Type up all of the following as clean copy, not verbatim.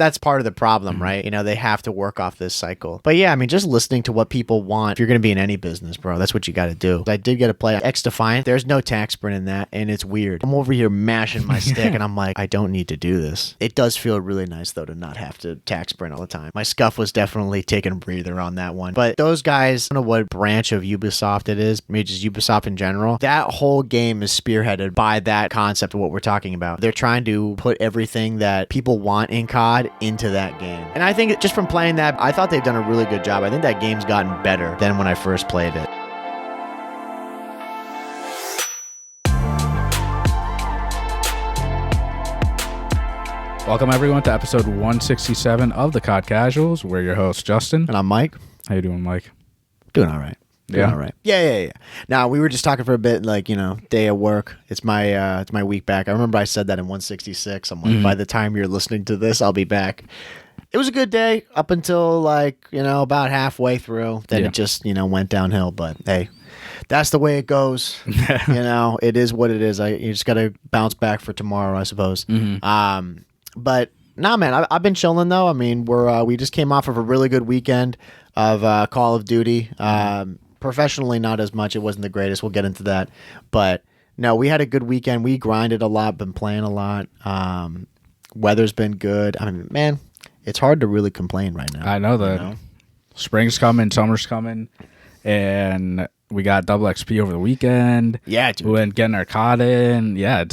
that's part of the problem, right? You know, they have to work off this cycle. But yeah, I mean, just listening to what people want. If you're going to be in any business, bro, that's what you got to do. I did get to play Xdefiant. There's no tax sprint in that, and it's weird. I'm over here mashing my stick, and I'm like, I don't need to do this. It does feel really nice, though, to not have to tax sprint all the time. My scuff was definitely taking a breather on that one. But those guys, I don't know what branch of Ubisoft it is, maybe just Ubisoft in general. That whole game is spearheaded by that concept of what we're talking about. They're trying to put everything that people want in COD into that game. And I think just from playing that, I thought they've done a really good job. I think that game's gotten better than when I first played it. Welcome everyone to episode 167 of the COD Casuals. We're your host, Justin. And I'm Mike. How you doing, Mike? Doing all right. All right. Yeah. Now, we were just talking for a bit, like, you know, day of work. It's my week back. I remember I said that in 166. I'm like, by the time you're listening to this, I'll be back. It was a good day up until, like, you know, about halfway through. Then it just, you know, went downhill. But hey, that's the way it goes. You know, it is what it is. You just got to bounce back for tomorrow, I suppose. But nah, man, I've been chilling though. I mean, we just came off of a really good weekend of Call of Duty. Professionally, not as much. It wasn't the greatest. We'll get into that. But no, we had a good weekend. We grinded a lot, been playing a lot. Weather's been good. I mean, man, it's hard to really complain right now. I know that. You know? Spring's coming, summer's coming, and we got double XP over the weekend. Yeah, dude. We went getting our COD in. Yeah,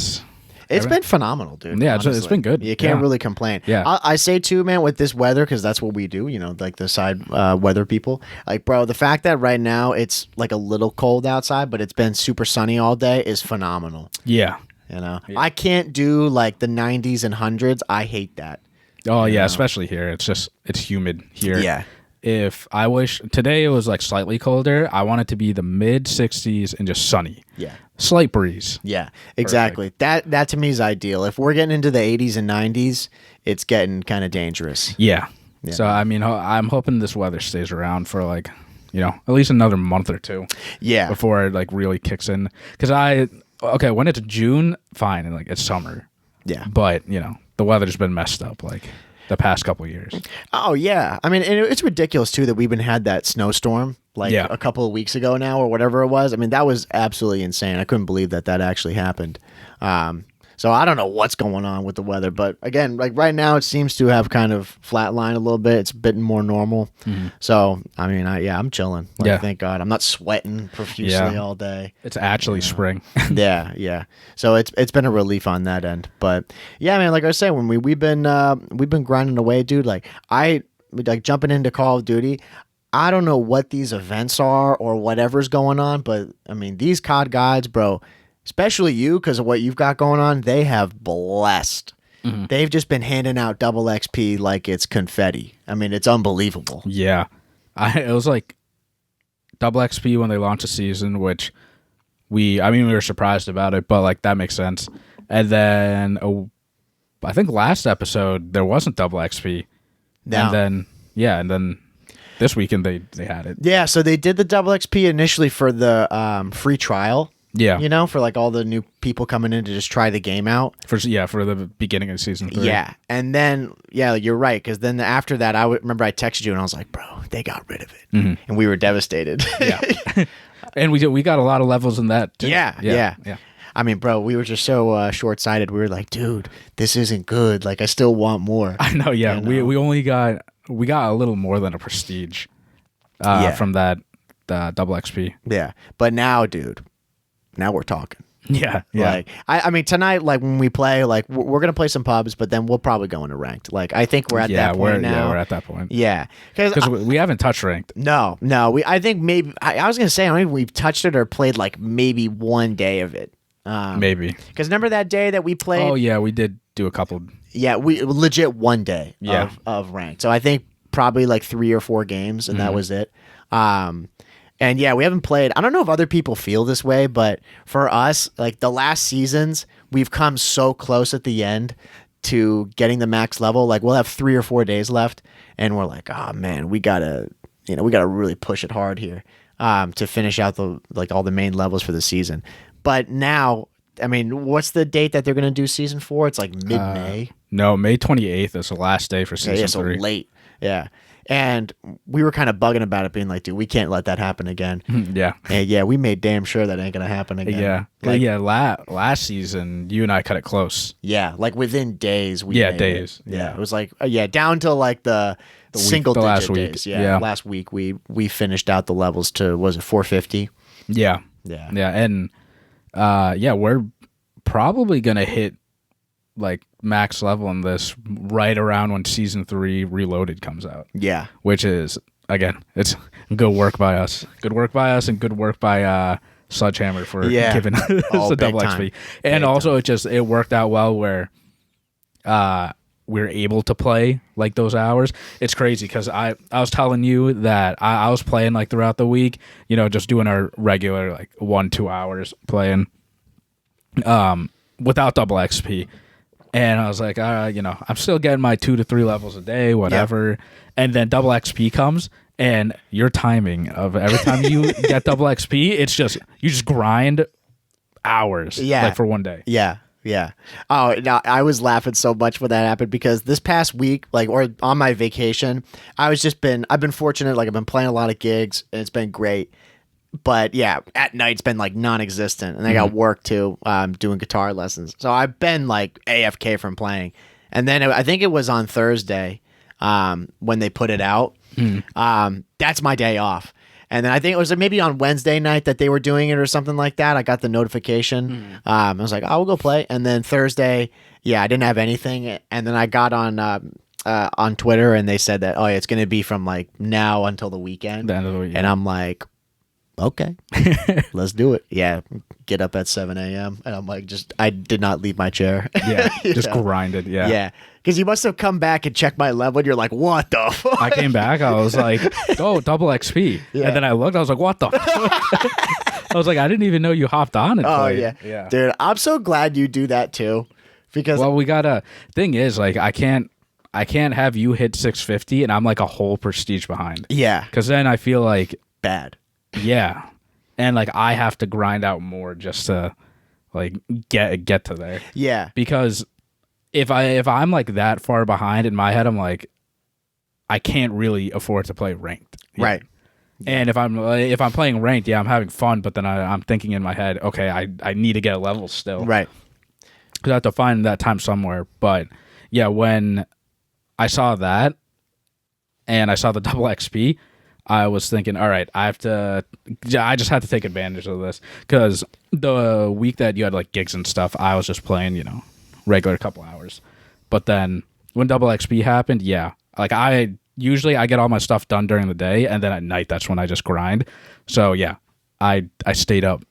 It's been phenomenal, dude. Yeah, it's been good. You can't really complain. Yeah. I say, too, man, with this weather, because that's what we do, you know, like the side weather people. Like, bro, the fact that right now it's like a little cold outside, but it's been super sunny all day is phenomenal. Yeah. You know? Yeah. I can't do, like, the 90s and 100s. I hate that. Oh, yeah, especially here. It's humid here. Yeah. Today it was like slightly colder. I want it to be the mid 60s and just sunny. Yeah. Slight breeze. Yeah, exactly. Perfect. That to me is ideal. If we're getting into the 80s and 90s, it's getting kind of dangerous. Yeah. So, I mean, I'm hoping this weather stays around for like, you know, at least another month or two. Yeah. Before it like really kicks in. Because when it's June, fine, and like it's summer. Yeah. But, you know, the weather's been messed up like the past couple of years. Oh, yeah. I mean, and it's ridiculous, too, that we even had that snowstorm like a couple of weeks ago now or whatever it was. I mean, that was absolutely insane. I couldn't believe that actually happened. So I don't know what's going on with the weather. But again, like right now, it seems to have kind of flatlined a little bit. It's a bit more normal. So, I mean, I'm chilling. Like, thank God. I'm not sweating profusely all day. It's actually spring. Yeah. So it's been a relief on that end. But yeah, man, like I was saying, when we've been grinding away, dude. Like jumping into Call of Duty. I don't know what these events are or whatever's going on, but I mean, these COD guides, bro, especially you, because of what you've got going on, they have blessed. They've just been handing out double XP like it's confetti. I mean, it's unbelievable. Yeah. It was like double XP when they launched a season, which we were surprised about it, but like that makes sense. And then I think last episode there wasn't double XP. No. And then this weekend they had it. Yeah, so they did the double XP initially for the free trial. Yeah. You know, for like all the new people coming in to just try the game out. For the beginning of season 3. Yeah. And then, you're right. Because then after that, remember I texted you and I was like, bro, they got rid of it. And we were devastated. Yeah. And we got a lot of levels in that too. Yeah. I mean, bro, we were just so short-sighted. We were like, dude, this isn't good. Like, I still want more. I know, yeah. You know? We only got a little more than a prestige from that double XP. Yeah. But now, dude, now we're talking. Yeah. Like, I mean, tonight, like, when we play, like, we're going to play some pubs, but then we'll probably go into ranked. Like, I think we're at that point now. Yeah, we're at that point. Yeah. Because we haven't touched ranked. No. I think maybe, I was going to say, I don't think we've touched it or played, like, maybe one day of it. Maybe. Because remember that day that we played? Oh, yeah, we did do a couple. Yeah, we legit one day of ranked. So I think probably like 3 or 4 games, and that was it. And yeah, we haven't played. I don't know if other people feel this way, but for us, like the last seasons, we've come so close at the end to getting the max level. Like we'll have 3 or 4 days left, and we're like, oh man, we gotta really push it hard here to finish out all the main levels for the season. But now, I mean, what's the date that they're gonna do season 4? It's like mid-May. No, May 28th is the last day for season so 3. late. Yeah. And we were kind of bugging about it, being like, dude, we can't let that happen again. Yeah. And yeah, we made damn sure that ain't going to happen again. Yeah. Like, yeah, last season, you and I cut it close. yeah, like within days. Days. Yeah. It was like, down to like the single digit last week. days. Yeah. Last week we finished out the levels to, was it 450? Yeah. Yeah. Yeah. And we're probably going to hit like max level in this right around when season 3 Reloaded comes out. Yeah. Which is, again, it's good work by us. Good work by us and good work by Sledgehammer for giving us the double XP. And also it worked out well where we're able to play like those hours. It's crazy because I was telling you that I was playing like throughout the week, just doing our regular like 1-2 hours playing without double XP. And I was like, I'm still getting my 2 to 3 levels a day, whatever. Yep. And then double XP comes, and your timing of every time you get double XP, it's just you just grind hours, like for one day. Yeah. Yeah. Oh, no, I was laughing so much when that happened because this past week, or on my vacation, I've been fortunate. Like I've been playing a lot of gigs, and it's been great. But yeah, at night it's been like non-existent, and I got work too, doing guitar lessons. So I've been like AFK from playing, and then I think it was on Thursday when they put it out. That's my day off, and then I think it was maybe on Wednesday night that they were doing it or something like that. I got the notification. I was like, "I'll go play," and then Thursday, I didn't have anything, and then I got on Twitter, and they said that it's going to be from like now until the weekend, and I'm like, okay, let's do it. Yeah, get up at 7 a.m. and I'm like, I did not leave my chair. Yeah, just grinded. Yeah, yeah, because you must have come back and checked my level. And you're like, what the fuck? I came back. I was like, oh, double XP. Yeah. And then I looked. I was like, what the fuck? I was like, I didn't even know you hopped on and played. Yeah, dude, I'm so glad you do that too, because we got a thing is like I can't have you hit 650 and I'm like a whole prestige behind. Yeah, because then I feel like bad. Yeah, and like I have to grind out more just to like get to there. Yeah, because if I'm like that far behind in my head, I'm like I can't really afford to play ranked. Right. And if I'm playing ranked, I'm having fun, but then I'm thinking in my head, okay, I need to get a level still. Right. Because I have to find that time somewhere. But yeah, when I saw that and I saw the double XP, I was thinking, all right, I just had to take advantage of this because the week that you had like gigs and stuff, I was just playing, regular couple hours. But then when double XP happened, like I get all my stuff done during the day, and then at night that's when I just grind. So yeah, I stayed up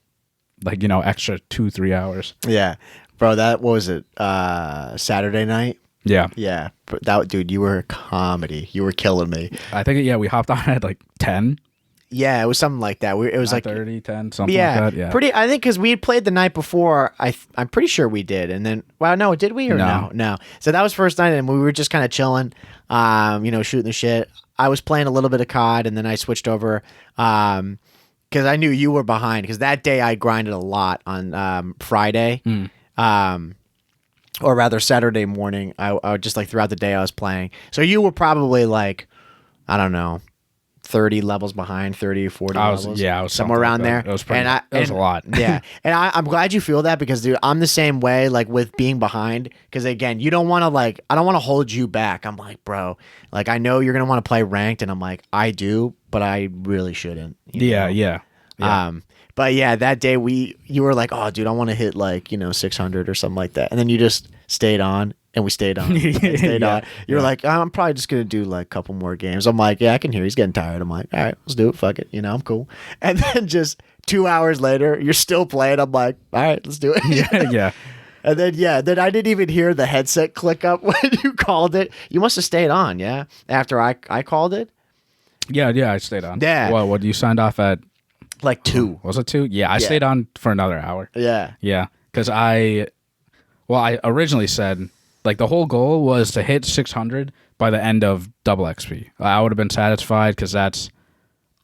like extra 2-3 hours. Yeah, bro, what was it? Saturday night. Yeah. Yeah. That dude, you were a comedy. You were killing me. I think we hopped on at like 10. Yeah, it was something like that. It was like 30, 10, something like that. Yeah. Pretty, I think because we had played the night before, I'm pretty sure we did. And then, no, did we or no? No. So that was first night, and we were just kind of chilling, shooting the shit. I was playing a little bit of COD, and then I switched over because I knew you were behind, because that day I grinded a lot on Friday. Or rather Saturday morning. I just like throughout the day I was playing. So you were probably like, I don't know, 30 levels behind, 30 or 40 levels. Yeah, I was somewhere around there. It was it was a lot. Yeah. And I'm glad you feel that, because dude, I'm the same way, like with being behind, because again, you don't want to I don't want to hold you back. I'm like, bro, like I know you're going to want to play ranked, and I'm like, I do, but I really shouldn't. Yeah. But yeah, that day you were like, oh, dude, I want to hit 600 or something like that. And then you just stayed on, and we stayed on. On. You're like, I'm probably just going to do like a couple more games. I'm like, yeah, I can hear he's getting tired. I'm like, all right, let's do it. Fuck it. I'm cool. And then just 2 hours later, you're still playing. I'm like, all right, let's do it. Yeah. And then I didn't even hear the headset click up when you called it. You must have stayed on, yeah? After I called it? Yeah, I stayed on. Yeah. Well, what you signed off at? Like 2. Was it 2? Yeah, I stayed on for another hour. Yeah. Yeah, because I originally said, like, the whole goal was to hit 600 by the end of double XP. I would have been satisfied because that's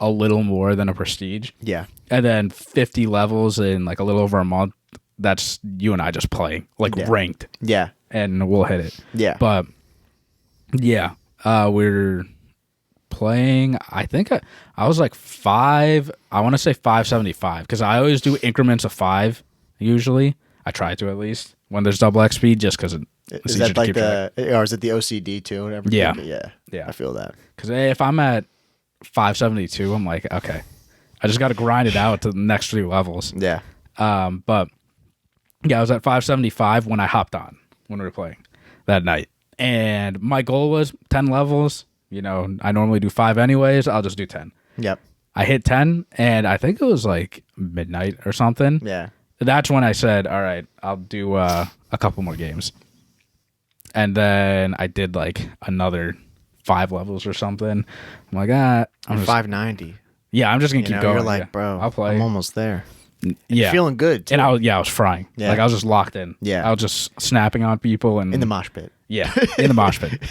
a little more than a prestige. Yeah. And then 50 levels in, like, a little over a month, that's you and I just playing, like, ranked. Yeah. and we'll hit it. Yeah. But yeah, we're playing. I think I was like 5. I want to say 575 because I always do increments of 5. Usually, I try to at least when there's double XP, just because is that like or is it the OCD too? Whatever. Yeah, yeah. I feel that because if I'm at 572, I'm like, okay, I just got to grind it out to the next 3 levels. Yeah. But yeah, I was at 575 when I hopped on when we were playing that night, and my goal was 10 levels. You know, I normally do 5 anyways. I'll just do 10. Yep. I hit 10, and I think it was like midnight or something. Yeah. That's when I said, all right, I'll do a couple more games. And then I did like another 5 levels or something. I'm like, I'm 590. Yeah, I'm just going to keep going. You're like, bro, I'll play. I'm almost there. Yeah. Feeling good, too. And I was frying. Yeah. Like, I was just locked in. Yeah. I was just snapping on people. And in the mosh pit. Yeah, in the mosh pit.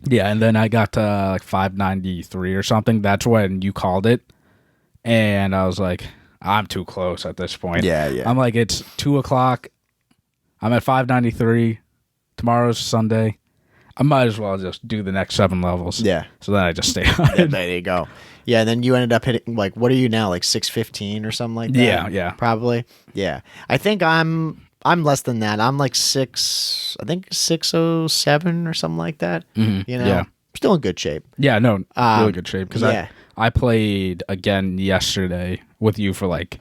Yeah, and then I got to like 593 or something. That's when you called it. And I was like, I'm too close at this point. Yeah. I'm like, it's 2:00. I'm at 593. Tomorrow's Sunday. I might as well just do the next 7 levels. Yeah. So then I just stay on it. There you go. Yeah, and then you ended up hitting, like, what are you now, like 615 or something like that? Yeah. Probably. Yeah. I think I'm less than that. I'm like 607 or something like that. Mm-hmm. You know? Yeah. Still in good shape. Yeah, no, really good shape. Because yeah. I played again yesterday with you for like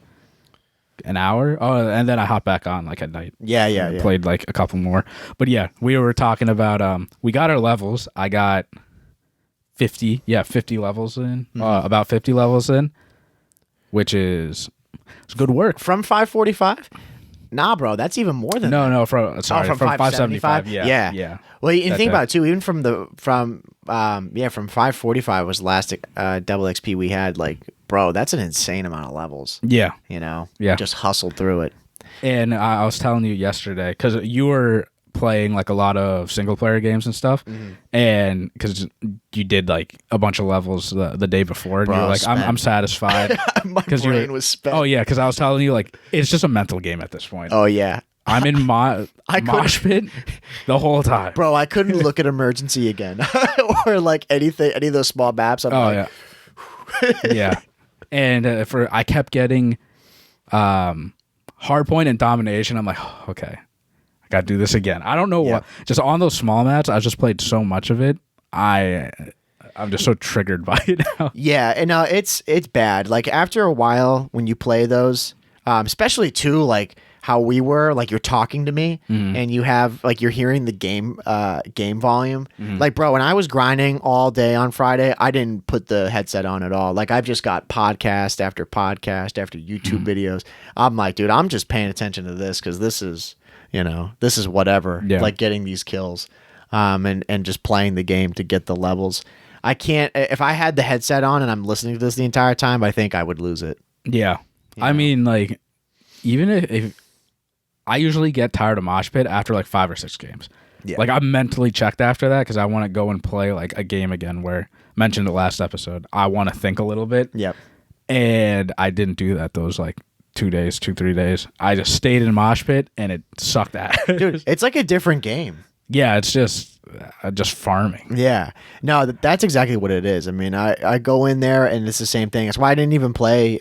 an hour. Oh, and then I hopped back on like at night. Yeah. Played like a couple more. But yeah, we were talking about we got our levels. I got 50 levels in. About 50 levels in, which is it's good work. From 545? Nah, bro, that's even more than that. No, from 575. Yeah. Well, you think about it too. Even from 545 was the last double XP we had. Like, bro, that's an insane amount of levels. Yeah, you know. Yeah, just hustled through it. And I was telling you yesterday because you were playing like a lot of single player games and stuff, and because you did like a bunch of levels the day before, and bro, you're like, I'm satisfied. My brain was spent. Oh yeah, because I was telling you like it's just a mental game at this point. Oh yeah. I'm in mosh pit the whole time. Bro, I couldn't look at emergency again. Or like any of those small maps. Yeah. Yeah. And I kept getting hardpoint and domination. I'm like, oh, okay, I got to do this again. I don't know what. Just on those small maps, I just played so much of it. I'm just so triggered by it now. Yeah, and it's bad. Like after a while, when you play those, especially too, like how we were, like you're talking to me and you have like you're hearing the game volume. Like, bro, when I was grinding all day on Friday, I didn't put the headset on at all. Like I've just got podcast after YouTube videos. I'm like, dude, I'm just paying attention to this because this is whatever. Yeah. Like getting these kills, and just playing the game to get the levels. I can't, if I had the headset on and I'm listening to this the entire time, I think I would lose it. Yeah. I mean, like, even if I usually get tired of mosh pit after like 5 or 6 games. Yeah. Like I'm mentally checked after that because I want to go and play like a game again where mentioned the last episode. I want to think a little bit. Yep. And I didn't do that those like 3 days. I just stayed in mosh pit and it sucked ass. Dude, it's like a different game. Yeah, it's just farming. Yeah. No, that's exactly what it is. I mean, I go in there and it's the same thing. That's why I didn't even play,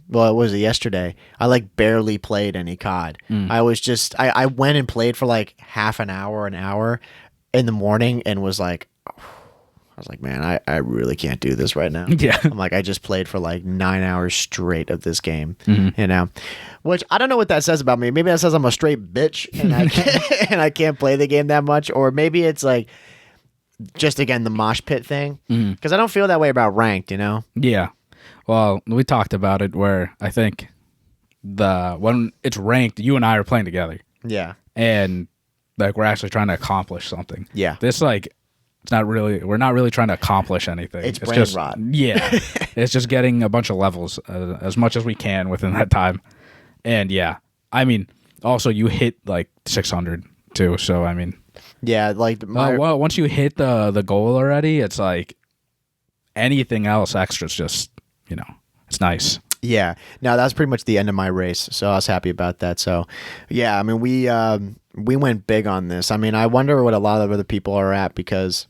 what was it, yesterday? I like barely played any COD. I was just, I went and played for like half an hour in the morning and was like, I was like, man, I really can't do this right now. Yeah. I'm like, I just played for like 9 hours straight of this game, you know, which I don't know what that says about me. Maybe that says I'm a straight bitch and I can't play the game that much. Or maybe it's like just, again, the mosh pit thing. Because I don't feel that way about ranked, you know? Yeah. Well, we talked about it where I think when it's ranked, you and I are playing together. Yeah. And like we're actually trying to accomplish something. Yeah. This like we're not really trying to accomplish anything. It's brain rot. Yeah. It's just getting a bunch of levels as much as we can within that time. And yeah, I mean, also you hit like 600 too. So, I mean, yeah, like well, once you hit the goal already, it's like anything else extra is just, it's nice. Yeah. No, that was pretty much the end of my race. So I was happy about that. So yeah, I mean, we we went big on this. I mean, I wonder what a lot of other people are at, because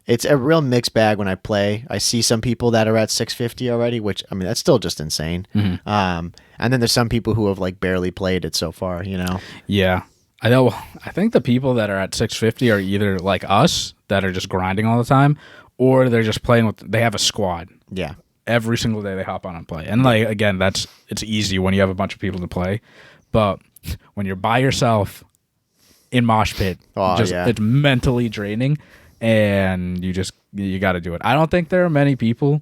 it's a real mixed bag when I play. I see some people that are at 650 already, which, I mean, that's still just insane. And then there's some people who have like barely played it so far, you know? Yeah. I know. I think the people that are at 650 are either like us that are just grinding all the time, or they're just playing with, they have a squad. Yeah. Every single day they hop on and play. And like, again, it's easy when you have a bunch of people to play. But when you're by yourself in mosh pit, it's mentally draining, and you got to do it. I don't think there are many people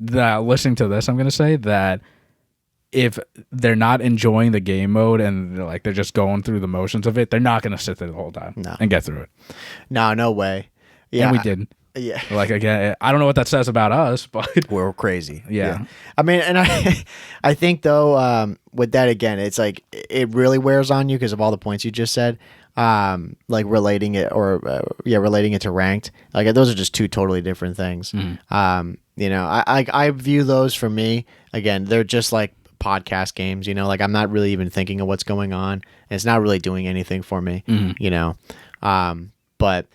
that listening to this, I'm going to say, that if they're not enjoying the game mode and they're just going through the motions of it, they're not going to sit there the whole time and get through it. No way. Yeah, and we did. Yeah. Like, again, I don't know what that says about us, but we're crazy. Yeah. I mean, and I think though, with that, again, it's like, it really wears on you because of all the points you just said. Like relating it to ranked. Like, those are just two totally different things. You know, I view those, for me, again, they're just like podcast games, you know, like I'm not really even thinking of what's going on, and it's not really doing anything for me, you know. But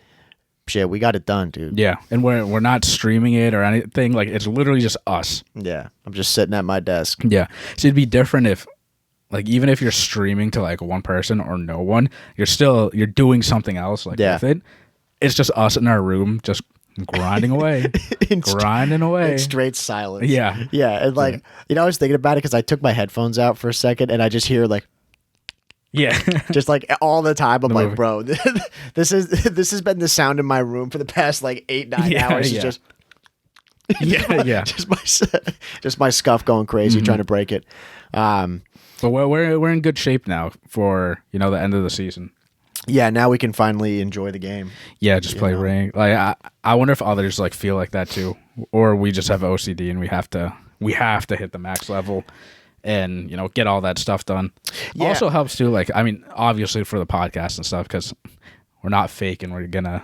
shit, we got it done, dude. Yeah, and we're not streaming it or anything. Like, it's literally just us. Yeah, I'm just sitting at my desk. Yeah, so it'd be different if, like, even if you're streaming to like one person or no one, you're doing something else with it. It's just us in our room, just grinding away, grinding away. In straight silence. Yeah, yeah, and like, you know, I was thinking about it because I took my headphones out for a second, and I just hear like. Yeah, just like all the time. I'm like, bro, this has been the sound in my room for the past like 8-9 hours. It's just just my scuff going crazy, trying to break it. But we're in good shape now for, you know, the end of the season. Yeah, now we can finally enjoy the game. Yeah, just play rank. Like, I wonder if others like feel like that too, or we just have OCD and we have to hit the max level and, you know, get all that stuff done. Yeah. Also helps too, like, I mean, obviously for the podcast and stuff, because we're not fake and we're gonna,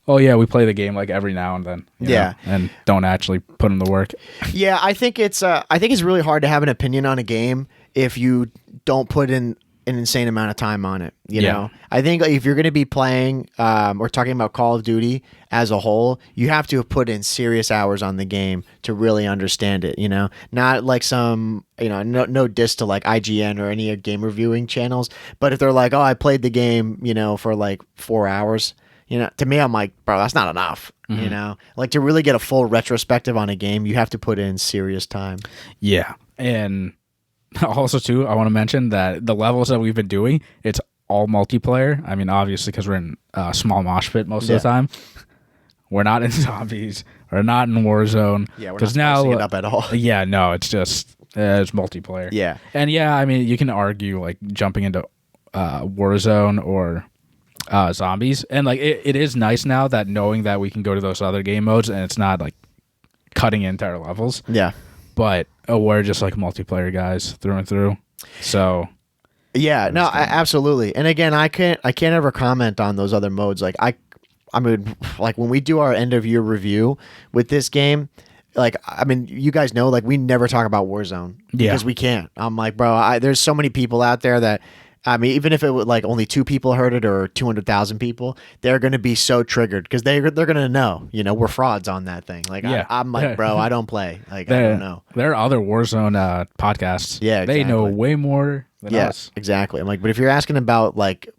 we play the game like every now and then, you know, and don't actually put in the work. Yeah, I think it's really hard to have an opinion on a game if you don't put in an insane amount of time on it, you know. I think if you're going to be playing or talking about Call of Duty as a whole, you have to have put in serious hours on the game to really understand it, you know. Not like some, you know, no diss to like IGN or any game reviewing channels, but if they're like, oh, I played the game, you know, for like 4 hours, you know, to me, I'm like, bro, that's not enough, you know. Like, to really get a full retrospective on a game, you have to put in serious time. Yeah, and also, too, I want to mention that the levels that we've been doing, it's all multiplayer. I mean, obviously, because we're in a small mosh pit most of the time. We're not in zombies. We're not in Warzone. Yeah, we're not spicing it up at all. Yeah, no, it's just it's multiplayer. Yeah. And yeah, I mean, you can argue, like, jumping into Warzone or zombies. And, like, it is nice now that knowing that we can go to those other game modes and it's not, like, cutting into our levels. Yeah. But we're just like multiplayer guys through and through. So yeah, no, absolutely. And again, I can't ever comment on those other modes. Like I mean, like when we do our end of year review with this game, like, I mean, you guys know, like, we never talk about Warzone because we can't. I'm like, bro, there's so many people out there that, I mean, even if it would like only 2 people heard it or 200,000 people, they're going to be so triggered because they're going to know, you know, we're frauds on that thing. Like, I'm like, bro, I don't play. Like, I don't know. There are other Warzone podcasts. Yeah, exactly. They know way more than us. Exactly. I'm like, but if you're asking about like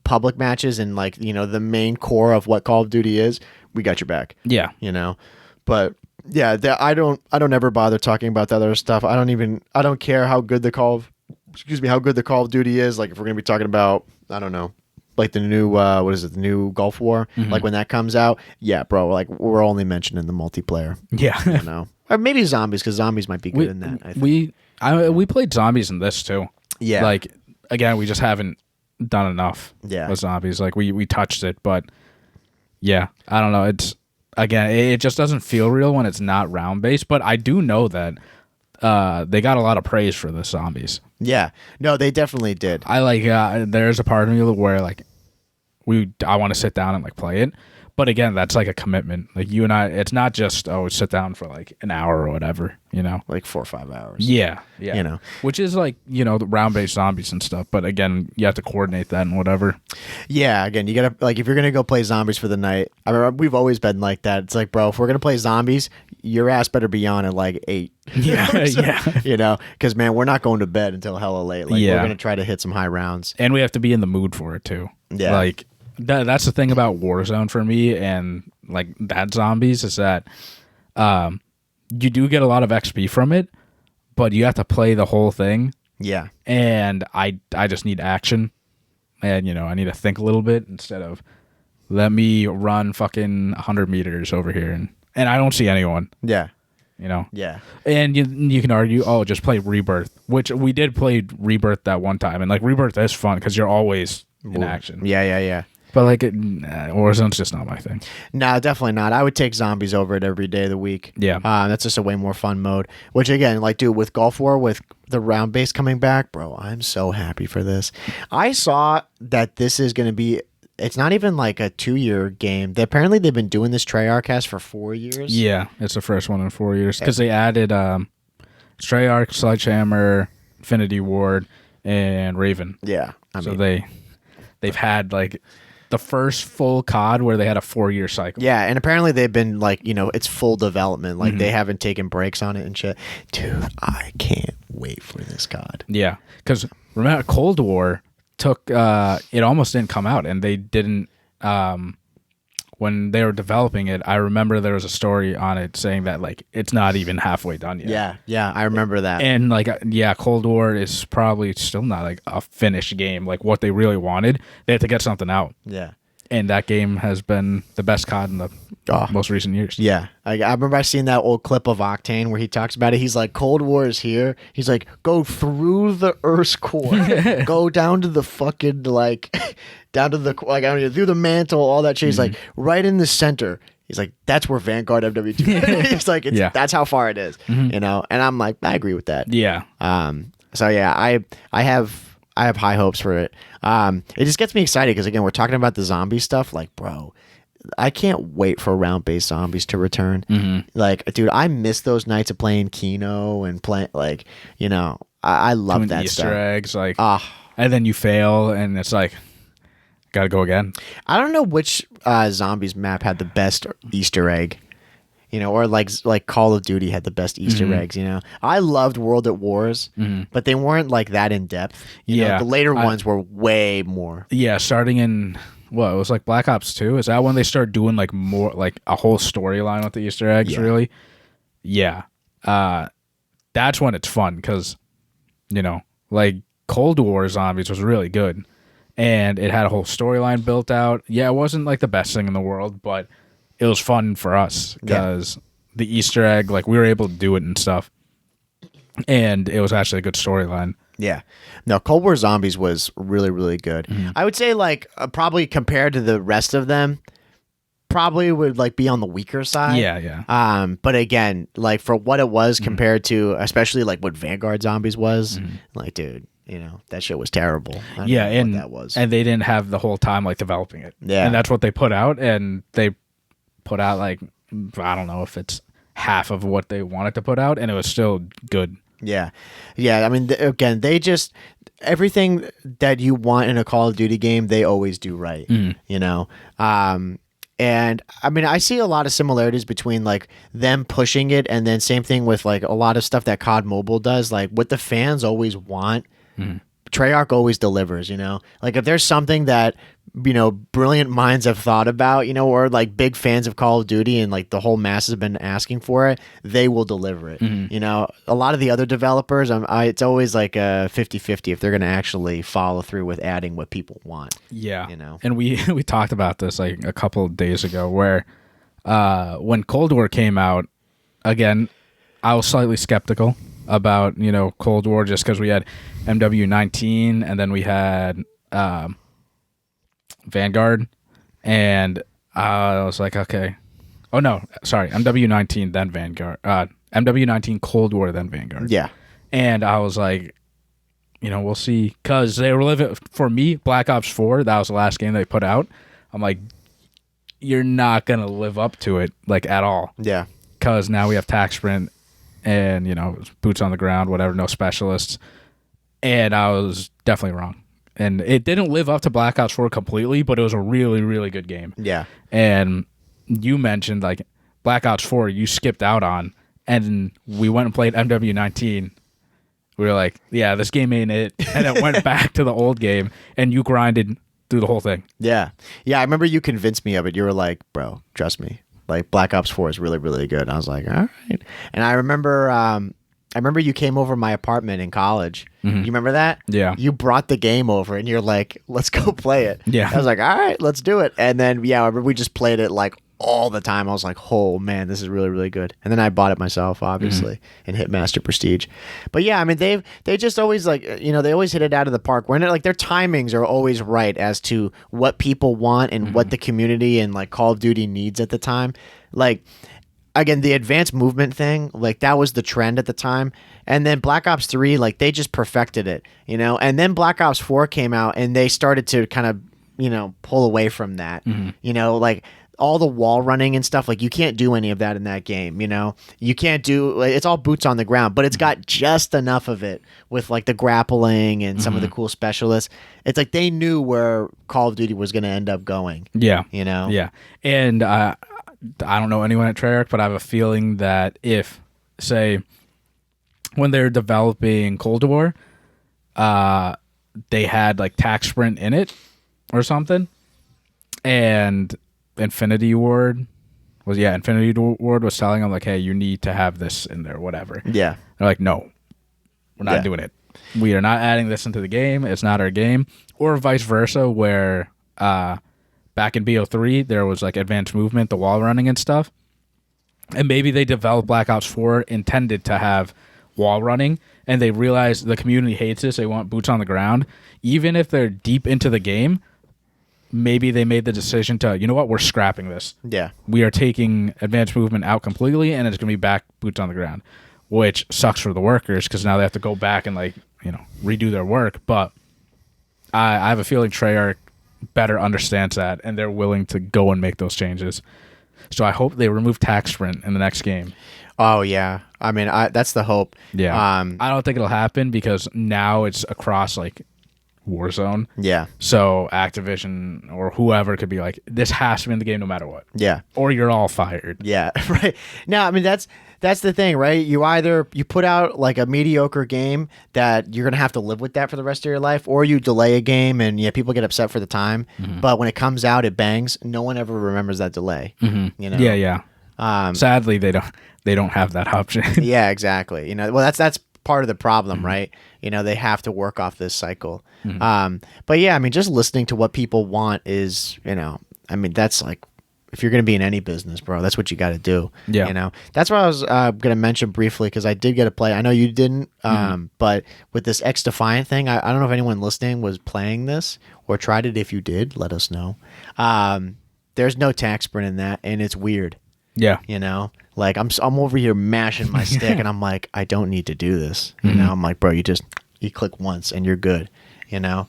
public matches and like, you know, the main core of what Call of Duty is, we got your back. Yeah. You know, but yeah, I don't ever bother talking about the other stuff. I don't care how good the Call of Duty is. Like, if we're gonna be talking about, I don't know, like the new the new Gulf War, like when that comes out, yeah, bro, like we're only mentioning the multiplayer. Yeah, you know, or maybe zombies, because zombies might be good in that. I think. We played zombies in this too. Yeah, like, again, we just haven't done enough. Yeah, with zombies, like we touched it, but yeah, I don't know. It's, again, it just doesn't feel real when it's not round based. But I do know that they got a lot of praise for the zombies. Yeah, no, they definitely did. I like. There's a part of me where like I want to sit down and like play it, But again, that's like a commitment. Like you and I, it's not just sit down for like an hour or whatever, like 4 or 5 hours. Yeah, which is like the round-based zombies and stuff. But again, you have to coordinate that and whatever. Yeah, again, you gotta like if you're gonna go play zombies for the night. I remember we've always been like that. It's like, bro, if we're gonna play zombies, your ass better be on at like 8. Yeah, yeah. Because man, we're not going to bed until hella late. Like we're gonna try to hit some high rounds, and we have to be in the mood for it too. Yeah, like. That's the thing about Warzone for me and like that zombies is that you do get a lot of XP from it, but you have to play the whole thing. Yeah. And I just need action. And I need to think a little bit instead of let me run fucking 100 meters over here and I don't see anyone. Yeah. Yeah. And you can argue, just play Rebirth, which we did play Rebirth that one time, and like Rebirth is fun because you're always in action. Yeah. But like Warzone's just not my thing. No, definitely not. I would take zombies over it every day of the week. Yeah. That's just a way more fun mode. Which again, like dude, with Gulf War, with the round base coming back, bro, I'm so happy for this. I saw that this is going to be. It's not even like a 2-year game. Apparently, they've been doing this Treyarch has for 4 years. Yeah, it's the first one in 4 years because they added Treyarch, Sledgehammer, Infinity Ward, and Raven. Yeah, so they've had like the first full COD where they had a 4-year cycle. Yeah, and apparently they've been like, it's full development. Like they haven't taken breaks on it and shit. Dude, I can't wait for this COD. Yeah, because remember Cold War took it almost didn't come out, and they didn't when they were developing it. I remember there was a story on it saying that like it's not even halfway done yet. Yeah, I remember that. And like Cold War is probably still not like a finished game like what they really wanted. They had to get something out. Yeah. And that game has been the best COD in the most recent years. Yeah. I remember I seen that old clip of Octane where he talks about it. He's like, Cold War is here. He's like, go through the Earth's core. Go down to the fucking, like, down to the, like, I don't know, through the mantle, all that shit. He's like, right in the center. He's like, that's where Vanguard MW2 He's like, that's how far it is. And I'm like, I agree with that. Yeah. So, yeah, I have high hopes for it. It just gets me excited because, again, we're talking about the zombie stuff. Like, bro, I can't wait for round-based zombies to return. Like, dude, I miss those nights of playing Kino and playing, like, I love doing that Easter stuff. eggs, like, and then you fail, and it's like, gotta go again. I don't know which zombies map had the best Easter egg. Or like Call of Duty had the best Easter eggs, I loved World at Wars, but they weren't like that in depth. The later ones were way more. Yeah, starting in, it was like Black Ops 2? Is that when they start doing like more, like a whole storyline with the Easter eggs, really? Yeah. That's when it's fun because, like Cold War Zombies was really good. And it had a whole storyline built out. Yeah, it wasn't like the best thing in the world, but it was fun for us because the Easter egg, like we were able to do it and stuff. And it was actually a good storyline. Yeah. No, Cold War Zombies was really, really good. I would say like probably compared to the rest of them, probably would like be on the weaker side. Yeah. But again, like for what it was compared to, especially like what Vanguard Zombies was, like, dude, that shit was terrible. And that was. And they didn't have the whole time like developing it. Yeah. And that's what they put out, and they put out like, I don't know if it's half of what they wanted to put out, and it was still good. Yeah. I mean, again, they just everything that you want in a Call of Duty game, they always do right. And I mean, I see a lot of similarities between like them pushing it, and then same thing with like a lot of stuff that COD Mobile does. Like what the fans always want, Treyarch always delivers. Like if there's something that brilliant minds have thought about, or like big fans of Call of Duty and like the whole masses have been asking for it, they will deliver it. A lot of the other developers, it's always like a 50-50 if they're going to actually follow through with adding what people want. Yeah. And we talked about this like a couple of days ago where when Cold War came out, again, I was slightly skeptical about, Cold War just because we had MW19 and then we had Vanguard, and I was like, okay. Oh no, sorry, MW19 then Vanguard. MW19 Cold War then Vanguard. Yeah. And I was like, we'll see, because they were living for me. Black Ops 4, that was the last game they put out. I'm like, you're not gonna live up to it like at all. Yeah. Because now we have tax sprint and, you know, boots on the ground, whatever, no specialists. And I was definitely wrong. And it didn't live up to Black Ops 4 completely, but it was a really, really good game. Yeah. And you mentioned, like, Black Ops 4 you skipped out on, and we went and played MW19. We were like, yeah, this game ain't it. And it went back to the old game, and you grinded through the whole thing. Yeah. Yeah, I remember you convinced me of it. You were like, bro, trust me. Like, Black Ops 4 is really, really good. And I was like, all right. And I remember you came over my apartment in college. You remember that? Yeah. You brought the game over, and you're like, let's go play it. Yeah. I was like, all right, let's do it. And then, yeah, I remember we just played it, like, all the time. I was like, oh, man, this is really, really good. And then I bought it myself, obviously, in Hitmaster Prestige. But, yeah, I mean, they just always, like, you know, they always hit it out of the park. When like, their timings are always right as to what people want and what the community and, like, Call of Duty needs at the time. Like, again, the advanced movement thing, like, that was the trend at the time. And then Black Ops 3, like, they just perfected it, you know? And then Black Ops 4 came out, and they started to kind of, you know, pull away from that. You know, like, all the wall running and stuff, like, you can't do any of that in that game, you know? You can't do, like, it's all boots on the ground, but it's got just enough of it with, like, the grappling and some of the cool specialists. It's like they knew where Call of Duty was going to end up going. Yeah. You know? Yeah. And I don't know anyone at Treyarch, but I have a feeling that if, say, when they're developing Cold War, they had, like, tax sprint in it or something, and Infinity Ward was telling them, like, hey, you need to have this in there, whatever. Yeah. They're like, no, we're not doing it. We are not adding this into the game. It's not our game. Or vice versa, where back in BO3, there was, like, advanced movement, the wall running and stuff. And maybe they developed Black Ops 4 intended to have wall running, and they realized the community hates this. They want boots on the ground. Even if they're deep into the game, maybe they made the decision to, you know what, we're scrapping this. Yeah. We are taking advanced movement out completely, and it's going to be back boots on the ground, which sucks for the workers because now they have to go back and, like, you know, redo their work. But I have a feeling Treyarch better understands that, and they're willing to go and make those changes. So I hope they remove tax sprint in the next game. Oh, yeah. I mean, that's the hope. Yeah. I don't think it'll happen because now it's across, like, Warzone. Yeah. So Activision or whoever could be like, this has to be in the game no matter what. Yeah. Or you're all fired. Yeah. Right. Now, I mean, that's the thing, right? You put out, like, a mediocre game that you're going to have to live with that for the rest of your life, or you delay a game and, yeah, people get upset for the time. But when it comes out, it bangs. No one ever remembers that delay. You know? Yeah, yeah. Sadly, they don't have that option. Yeah, exactly. You know, well, that's part of the problem, right? You know, they have to work off this cycle. But yeah, I mean, just listening to what people want is, you know, I mean, that's like, if you're going to be in any business, bro, that's what you got to do. Yeah. You know, that's what I was going to mention briefly, because I did get to play. I know you didn't, but with this Xdefiant thing, I don't know if anyone listening was playing this or tried it. If you did, let us know. There's no tax sprint in that, and it's weird. Yeah. You know, like, I'm over here mashing my stick, and I'm like, I don't need to do this. You know, I'm like, bro, you click once and you're good. You know,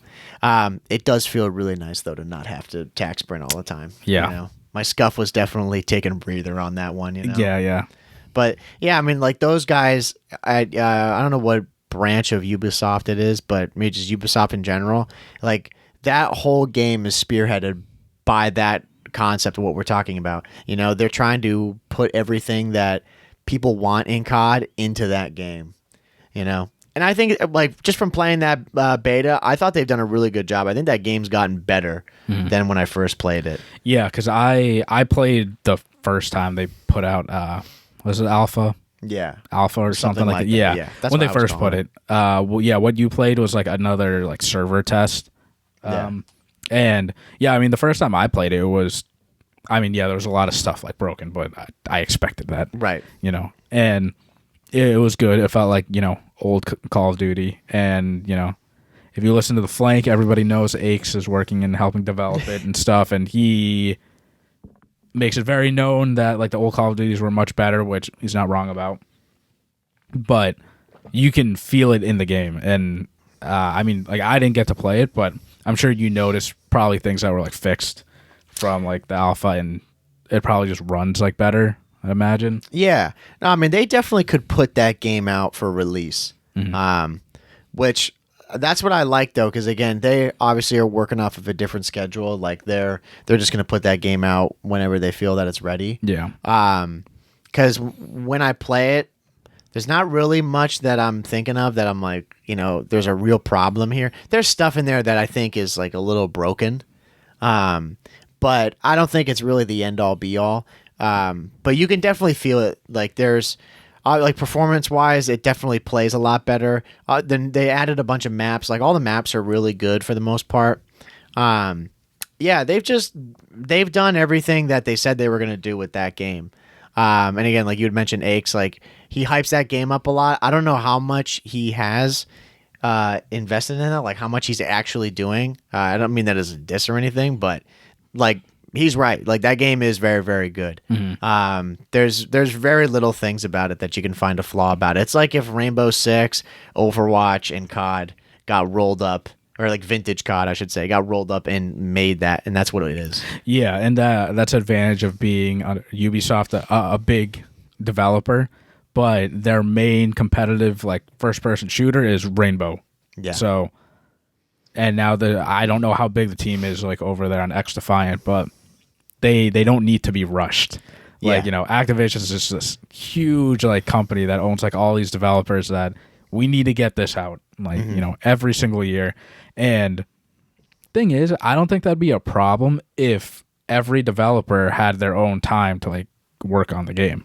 it does feel really nice though to not have to tax sprint all the time. Yeah. You know? My scuff was definitely taking a breather on that one. You know. Yeah, yeah. But yeah, I mean, like, those guys, I don't know what branch of Ubisoft it is, but maybe just Ubisoft in general. Like, that whole game is spearheaded by that concept of what we're talking about. You know, they're trying to put everything that people want in COD into that game. You know. And I think, like, just from playing that beta, I thought they've done a really good job. I think that game's gotten better than when I first played it. Yeah, because I played the first time they put out, was it Alpha? Yeah. Alpha or something like that. Yeah. That's when they first put it. Well, yeah, what you played was, like, another, like, server test. And, yeah, I mean, the first time I played it was, I mean, yeah, there was a lot of stuff, like, broken, but I expected that. Right. You know, and it was good. It felt like, you know, old Call of Duty. And, you know, if you listen to The Flank, everybody knows Aches is working and helping develop it and stuff. And he makes it very known that, like, the old Call of Duties were much better, which he's not wrong about. But you can feel it in the game. And, I mean, like, I didn't get to play it, but I'm sure you noticed probably things that were, like, fixed from like the alpha, and it probably just runs like better, I imagine. Yeah. No, I mean, they definitely could put that game out for release, which that's what I like, though, because, again, they obviously are working off of a different schedule. Like, they're just going to put that game out whenever they feel that it's ready. Yeah. Because when I play it, there's not really much that I'm thinking of that I'm like, there's a real problem here. There's stuff in there that I think is like a little broken. But I don't think it's really the end all be all. But you can definitely feel it. Like there's like performance wise, it definitely plays a lot better. Then they added a bunch of maps. Like all the maps are really good for the most part. Yeah, they've done everything that they said they were going to do with that game. And again, like you had mentioned, Aches, like he hypes that game up a lot. I don't know how much he has invested in it, like how much he's actually doing. I don't mean that as a diss or anything, but like he's right. Like that game is very, very good. There's very little things about it that you can find a flaw about. It's like if Rainbow Six, Overwatch, and COD got rolled up, or like vintage COD, I should say, got rolled up and made that, and that's what it is. Yeah, and that's the advantage of being Ubisoft, a big developer, but their main competitive like first-person shooter is Rainbow. Yeah. So, and now I don't know how big the team is like over there on Xdefiant, but they don't need to be rushed. Like, Activision is just this huge like company that owns like all these developers that we need to get this out like, every single year. And thing is, I don't think that'd be a problem if every developer had their own time to like work on the game.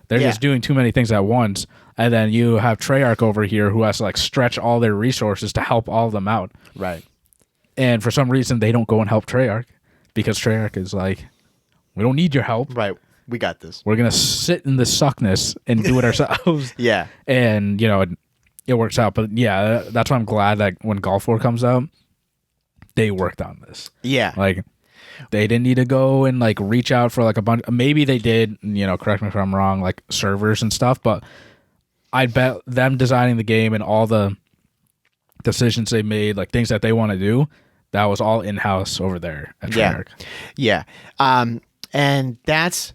They're just doing too many things at once. And then you have Treyarch over here who has to like stretch all their resources to help all of them out. Right. And for some reason, they don't go and help Treyarch because Treyarch is like, we don't need your help. Right. We got this. We're going to sit in the suckness and do it ourselves. Yeah. And, it works out. But yeah, that's why I'm glad that when Gulf War comes out, they worked on this. Yeah. Like, they didn't need to go and like reach out for like a bunch. Maybe they did, correct me if I'm wrong, like servers and stuff. But I bet them designing the game and all the decisions they made, like things that they want to do, that was all in-house over there at Treyarch. Yeah. And that's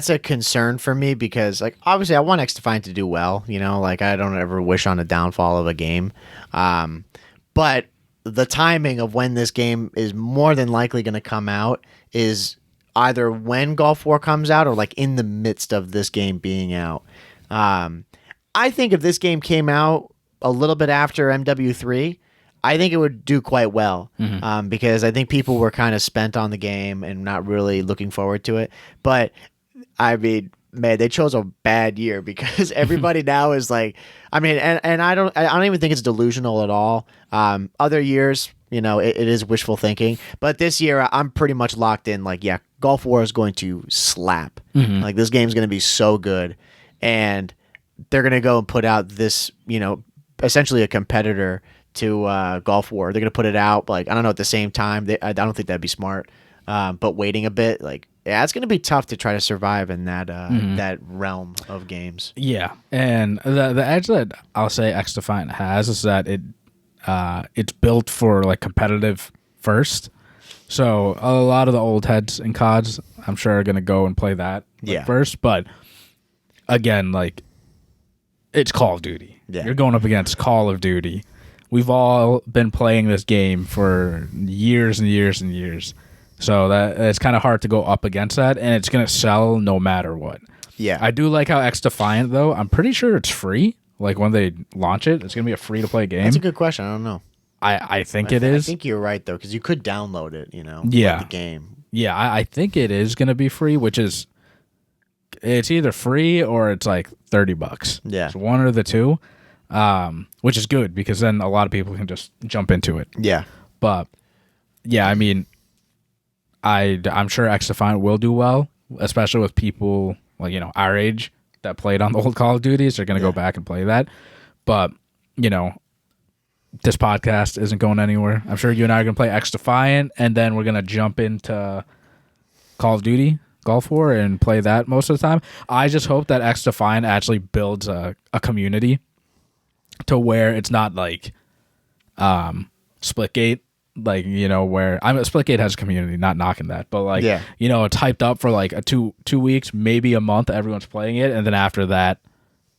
a concern for me because, like, obviously I want Xdefiant to do well, like I don't ever wish on a downfall of a game. But the timing of when this game is more than likely going to come out is either when Gulf War comes out or like in the midst of this game being out. I think if this game came out a little bit after MW3, I think it would do quite well because I think people were kind of spent on the game and not really looking forward to it. But I mean, man, they chose a bad year because everybody now is like, I mean, and I don't even think it's delusional at all. Other years, it is wishful thinking, but this year I'm pretty much locked in. Like, yeah, Gulf War is going to slap. Like this game's going to be so good, and they're going to go and put out this, essentially a competitor to Gulf War. They're going to put it out like, I don't know, at the same time. I don't think that'd be smart. But waiting a bit, like, yeah, it's going to be tough to try to survive in that that realm of games. Yeah, and the edge that I'll say Xdefiant has is that it's built for like competitive first. So a lot of the old heads in CODs, I'm sure, are going to go and play that first. But again, like, it's Call of Duty. Yeah. You're going up against Call of Duty. We've all been playing this game for years and years and years. So that it's kind of hard to go up against that, and it's going to sell no matter what. Yeah. I do like how Xdefiant, though, I'm pretty sure it's free. Like, when they launch it, it's going to be a free-to-play game. That's a good question. I don't know. I think it is. I think you're right, though, because you could download it, Yeah. the game. Yeah, I think it is going to be free, which is... It's either free or it's like $30. Yeah. It's one or the two, which is good, because then a lot of people can just jump into it. Yeah. But, yeah, I mean... I'm sure Xdefiant will do well, especially with people like our age that played on the old Call of Duties. They're going to go back and play that. But this podcast isn't going anywhere. I'm sure you and I are going to play Xdefiant, and then we're going to jump into Call of Duty Gulf War and play that most of the time. I just hope that Xdefiant actually builds a community to where it's not like Splitgate. like, you know, where I'm Splitgate has a community, not knocking that, but like, you know, it's hyped up for like a two weeks, maybe a month, everyone's playing it, and then after that,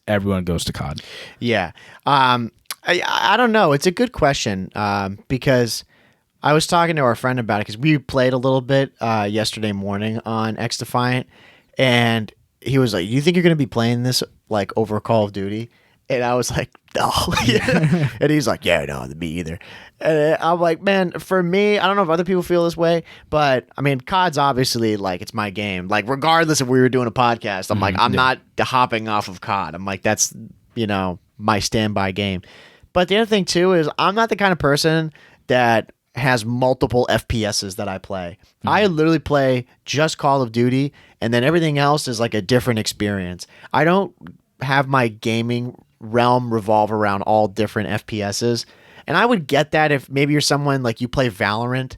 everyone goes to COD. Yeah. I don't know. It's a good question because I was talking to our friend about it because we played a little bit yesterday morning on Xdefiant, and he was like, "You think you're going to be playing this like over Call of Duty?" And I was like, "No." And he's like, "Yeah, no, me either." And I'm like, "Man, for me, I don't know if other people feel this way, but I mean, COD's obviously like it's my game. Like, regardless if we were doing a podcast, I'm like, I'm not hopping off of COD. I'm like, that's, you know, my standby game." But the other thing too is I'm not the kind of person that has multiple FPSs that I play. I literally play just Call of Duty, and then everything else is like a different experience. I don't have my gaming realm revolve around all different FPSs. And I would get that if maybe you're someone like you play Valorant,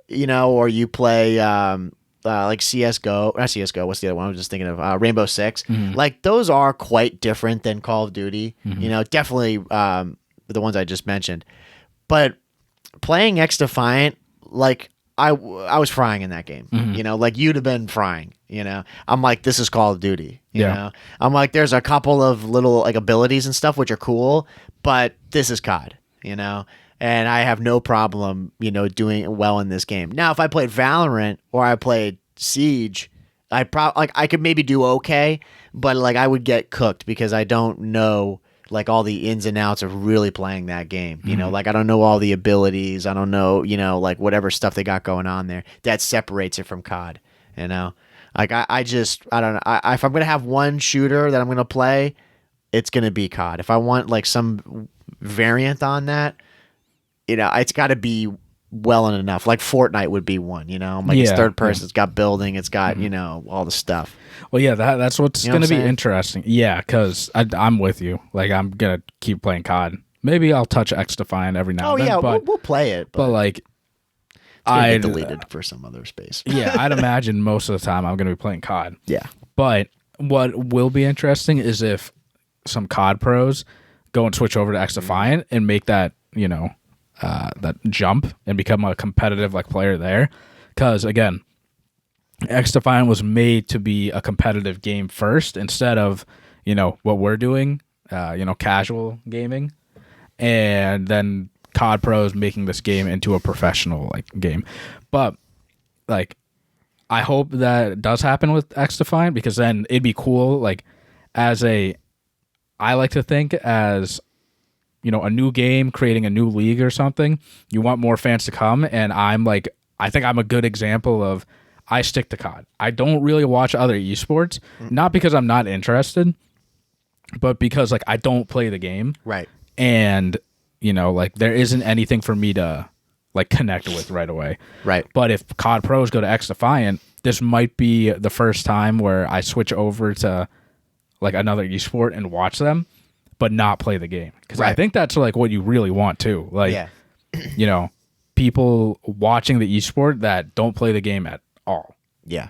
you know, or you play like CSGO, not CSGO, what's the other one? I was just thinking of Rainbow Six. Like those are quite different than Call of Duty, you know, definitely the ones I just mentioned. But playing Xdefiant, like I was frying in that game, you know, like you'd have been frying, you know. I'm like, this is Call of Duty, you know. I'm like, there's a couple of little like abilities and stuff which are cool, but this is COD, you know. And I have no problem, you know, doing well in this game. Now, if I played Valorant or I played Siege, I could maybe do okay, but like I would get cooked because I don't know like all the ins and outs of really playing that game. You know, like I don't know all the abilities. I don't know, you know, like whatever stuff they got going on there that separates it from COD, you know? Like I don't know. If I'm going to have one shooter that I'm going to play, it's going to be COD. If I want like some variant on that, you know, it's got to be well enough. Like Fortnite would be one, you know? Like it's third person, it's got building, it's got, you know, all the stuff. Well, yeah, that's what's going to be interesting. Yeah, because I'm with you. Like, I'm going to keep playing COD. Maybe I'll touch Xdefiant every now and then. Oh, yeah, we'll play it. But like, I get deleted for some other space. Yeah, I'd imagine most of the time I'm going to be playing COD. Yeah. But what will be interesting is if some COD pros go and switch over to Xdefiant and make that, you know, that jump and become a competitive like player there. Because, again, Xdefiant was made to be a competitive game first instead of, you know, what we're doing, you know, casual gaming, and then COD Pros making this game into a professional like game. But like, I hope that does happen with Xdefiant because then it'd be cool. Like, I like to think as, you know, a new game creating a new league or something. You want more fans to come, and I think I'm a good example of. I stick to COD. I don't really watch other esports, not because I'm not interested, but because like I don't play the game. Right. And, you know, like there isn't anything for me to like connect with right away. Right. But if COD pros go to Xdefiant, this might be the first time where I switch over to like another esport and watch them, but not play the game. Because I think that's like what you really want too. Like, you know, people watching the esport that don't play the game at all. Yeah.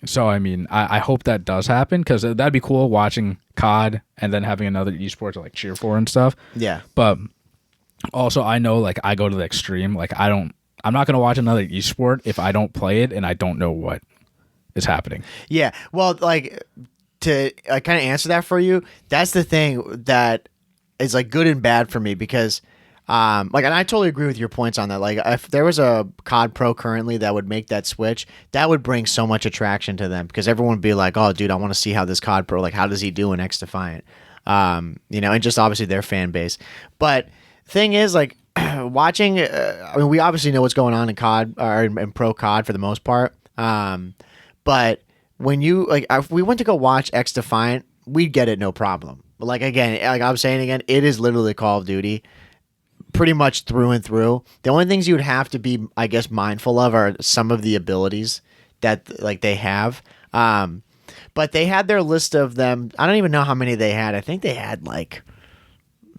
So I mean, I hope that does happen because that'd be cool watching COD and then having another esport to like cheer for and stuff. Yeah. But also, I know like I go to the extreme. Like I'm not gonna watch another esport if I don't play it and I don't know what is happening. Yeah. Well, like to kind of answer that for you, that's the thing that is like good and bad for me because. Like, and I totally agree with your points on that. Like, if there was a COD Pro currently that would make that switch, that would bring so much attraction to them because everyone would be like, "Oh, dude, I want to see how this COD Pro, like, how does he do in Xdefiant?" You know, and just obviously their fan base. But thing is, like, watching. I mean, we obviously know what's going on in COD or in Pro COD for the most part. But when you like, if we went to go watch Xdefiant, we'd get it no problem. But like again, like I'm saying again, it is literally Call of Duty. Pretty much through and through. The only things you would have to be, I guess, mindful of are some of the abilities that like they have. But they had their list of them. I don't even know how many they had. I think they had like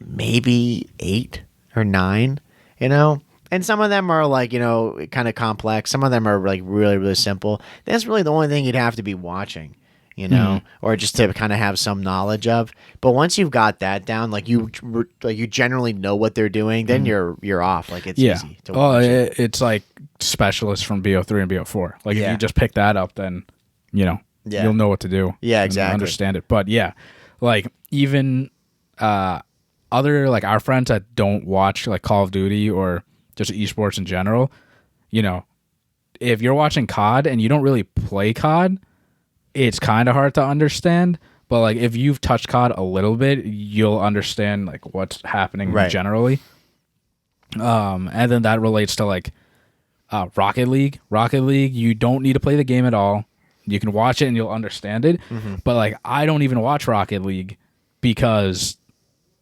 maybe 8 or 9, you know? And some of them are like, you know, kind of complex. Some of them are like really, really simple. That's really the only thing you'd have to be watching, you know, or just to kind of have some knowledge of. But once you've got that down, like you generally know what they're doing, then you're off. Like it's easy to watch. It's like specialists from BO3 and BO4. Like if you just pick that up, then you'll know what to do. Yeah, exactly. Understand it. But yeah, like even other like our friends that don't watch like Call of Duty or just esports in general, if you're watching COD and you don't really play COD, it's kind of hard to understand. But like if you've touched COD a little bit, you'll understand like what's happening generally. And then that relates to like Rocket League. Rocket League, you don't need to play the game at all. You can watch it and you'll understand it. But like I don't even watch Rocket League because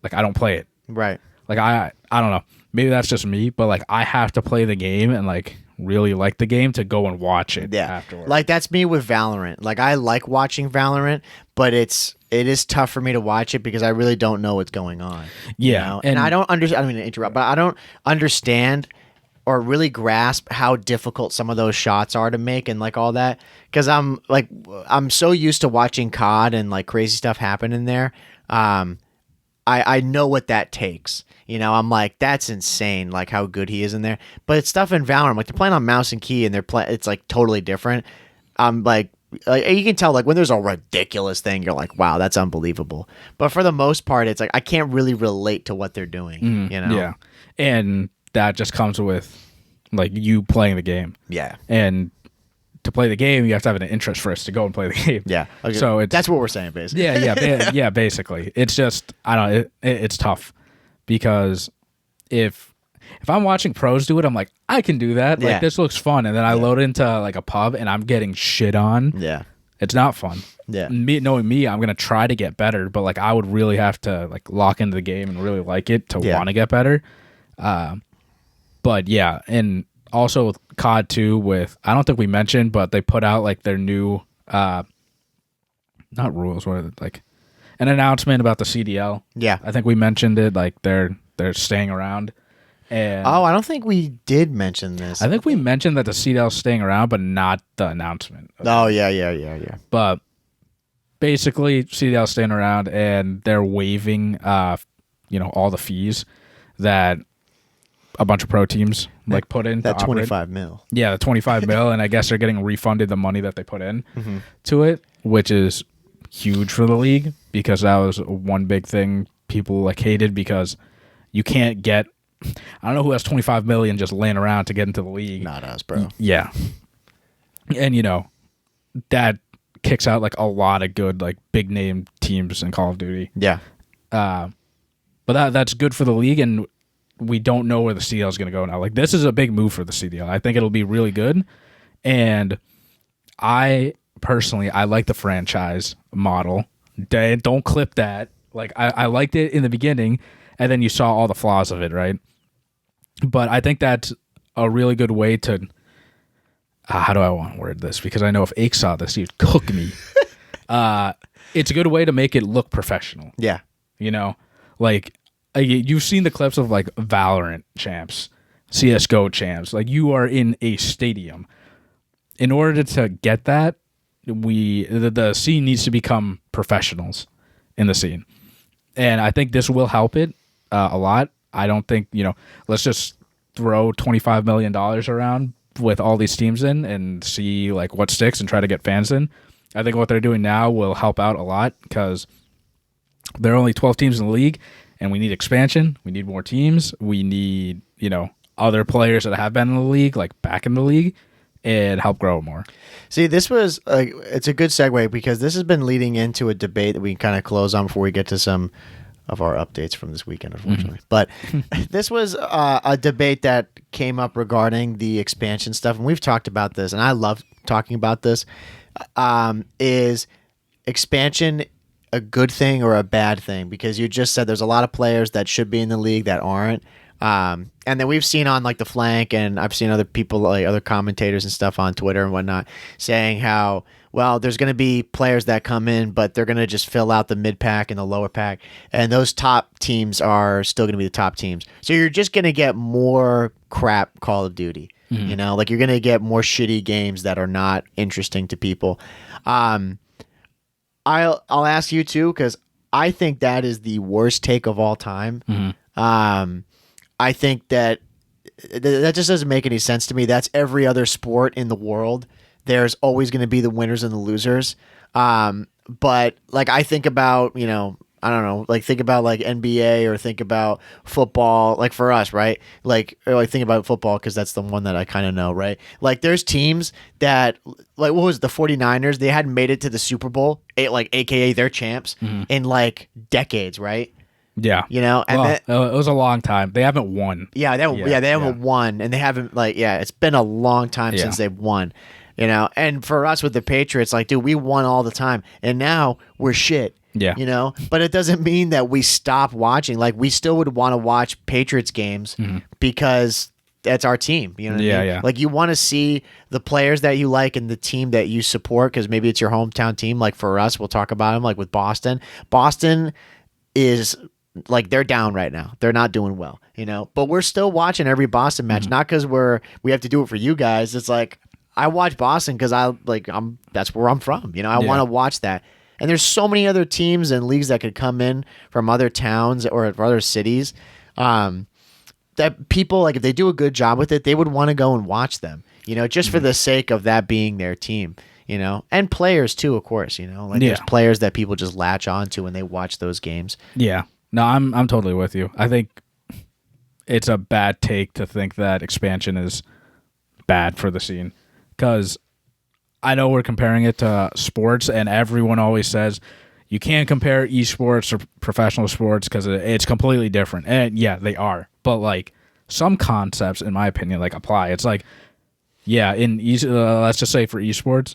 like I don't play it. Right. Like I don't know. Maybe that's just me, but like I have to play the game and like really like the game to go and watch it afterwards. Like that's me with Valorant. Like I like watching Valorant, but it is tough for me to watch it because I really don't know what's going on. Yeah. And I don't understand. I don't mean to interrupt, but I don't understand or really grasp how difficult some of those shots are to make and like all that. Because I'm so used to watching COD and like crazy stuff happen in there. I know what that takes. I'm like, that's insane, like how good he is in there. But it's stuff in Valorant, like they're playing on mouse and key, and it's like totally different. Like you can tell, like when there's a ridiculous thing, you're like, wow, that's unbelievable. But for the most part, it's like I can't really relate to what they're doing. Yeah, and that just comes with like you playing the game. Yeah, and to play the game, you have to have an interest first to go and play the game. Yeah, okay. So that's what we're saying, basically. Yeah, basically, it's just I don't know, it's tough. Because if I'm watching pros do it, I'm like, I can do that. Like this looks fun, and then I load into like a pub and I'm getting shit on. Yeah, it's not fun. Yeah, knowing me, I'm gonna try to get better, but like I would really have to like lock into the game and really like it to want to get better. But yeah, and also with COD 2, I don't think we mentioned, but they put out like their new not rules, what are they, like an announcement about the CDL. Yeah. I think we mentioned it, like they're staying around. And I don't think we did mention this. I think we mentioned that the CDL is staying around, but not the announcement. Oh, yeah. But basically, CDL is staying around, and they're waiving, all the fees that a bunch of pro teams like put in. That 25 mil. Yeah, the 25 mil, and I guess they're getting refunded the money that they put in to it, which is huge for the league because that was one big thing people like hated because you can't get. I don't know who has 25 million just laying around to get into the league. Not us, bro. Yeah, and that kicks out like a lot of good like big name teams in Call of Duty. Yeah, but that's good for the league, and we don't know where the CDL is going to go now. Like this is a big move for the CDL. I think it'll be really good, and I like the franchise model. Don't clip that. Like I liked it in the beginning, and then you saw all the flaws of it, right? But I think that's a really good way to. How do I want to word this? Because I know if Ake saw this, he'd cook me. It's a good way to make it look professional. Yeah, like you've seen the clips of like Valorant champs, CS:GO champs. Like you are in a stadium. In order to get that, the scene needs to become professionals in the scene, and I think this will help it a lot. I don't think let's just throw $25 million around with all these teams in and see like what sticks and try to get fans in. I think what they're doing now will help out a lot because there are only 12 teams in the league, and we need expansion. We need more teams. We need other players that have been in the league like back in the league and help grow more. See, this was it's a good segue because this has been leading into a debate that we can kind of close on before we get to some of our updates from this weekend, unfortunately. But this was a debate that came up regarding the expansion stuff, and we've talked about this, and I love talking about this. Is expansion a good thing or a bad thing? Because you just said there's a lot of players that should be in the league that aren't. And then we've seen on like the flank, and I've seen other people, like other commentators and stuff on Twitter and whatnot, saying how, well, there's going to be players that come in, but they're going to just fill out the mid pack and the lower pack, and those top teams are still going to be the top teams. So you're just going to get more crap Call of Duty. Like you're going to get more shitty games that are not interesting to people. I'll ask you too, because I think that is the worst take of all time. I think that just doesn't make any sense to me. That's every other sport in the world. There's always going to be the winners and the losers. But like I think about, I don't know, like think about like NBA or think about football, like for us, right? Like, or I think about football because that's the one that I kind of know, right? Like there's teams that, like what was it, the 49ers? They hadn't made it to the Super Bowl, like AKA they're champs in like decades, right? Yeah. And it was a long time. They haven't won. Yeah, they haven't won, and they haven't it's been a long time since they've won. And for us with the Patriots, like, dude, we won all the time, and now we're shit. Yeah. But it doesn't mean that we stop watching. Like, we still would want to watch Patriots games because that's our team. You know what I mean? Yeah. Like, you want to see the players that you like and the team that you support because maybe it's your hometown team. Like, for us, we'll talk about them, like with Boston. Boston is, like, they're down right now. They're not doing well, But we're still watching every Boston match, not because we have to do it for you guys. It's like, I watch Boston because that's where I'm from. I want to watch that. And there's so many other teams and leagues that could come in from other towns or other cities that people, like, if they do a good job with it, they would want to go and watch them, just for the sake of that being their team, and players too, of course, there's players that people just latch on to when they watch those games. Yeah. No, I'm totally with you. I think it's a bad take to think that expansion is bad for the scene. Because I know we're comparing it to sports, and everyone always says you can't compare esports or professional sports because it's completely different. And yeah, they are. But like some concepts, in my opinion, like apply. It's like, yeah, let's just say for esports,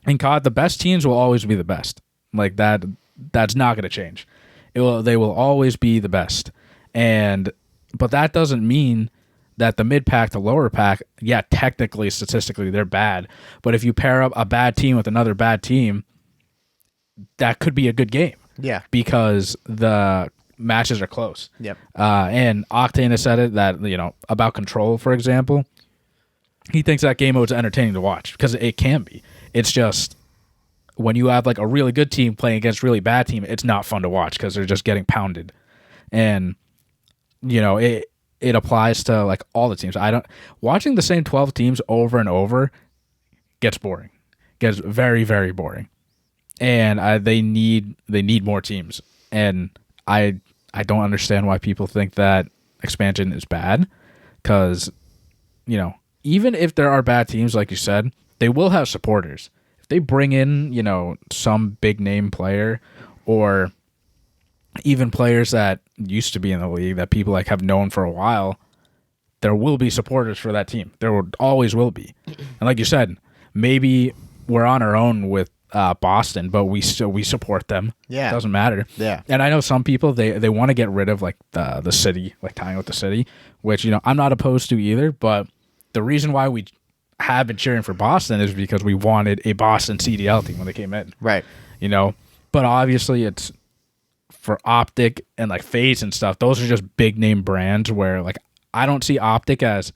in COD, the best teams will always be the best. Like that's not going to change. They will always be the best. But that doesn't mean that the mid-pack to lower pack, yeah, technically, statistically, they're bad. But if you pair up a bad team with another bad team, that could be a good game. Yeah. Because the matches are close. Yep. And Octane has said it that, about Control, for example. He thinks that game mode's entertaining to watch because it can be. It's just when you have like a really good team playing against a really bad team, it's not fun to watch because they're just getting pounded. And, it applies to like all the teams. Watching the same 12 teams over and over gets boring. Gets very, very boring. And they need more teams. And I don't understand why people think that expansion is bad because, even if there are bad teams, like you said, they will have supporters. If they bring in, some big name player or even players that used to be in the league that people like have known for a while, there will be supporters for that team. There always will be. And like you said, maybe we're on our own with Boston, but we support them. Yeah, it doesn't matter. Yeah, and I know some people they want to get rid of like the city, like tying with the city, which I'm not opposed to either. But the reason why we have been cheering for Boston is because we wanted a Boston CDL team when they came in. Right. But obviously it's for Optic and like FaZe and stuff. Those are just big name brands where like I don't see Optic as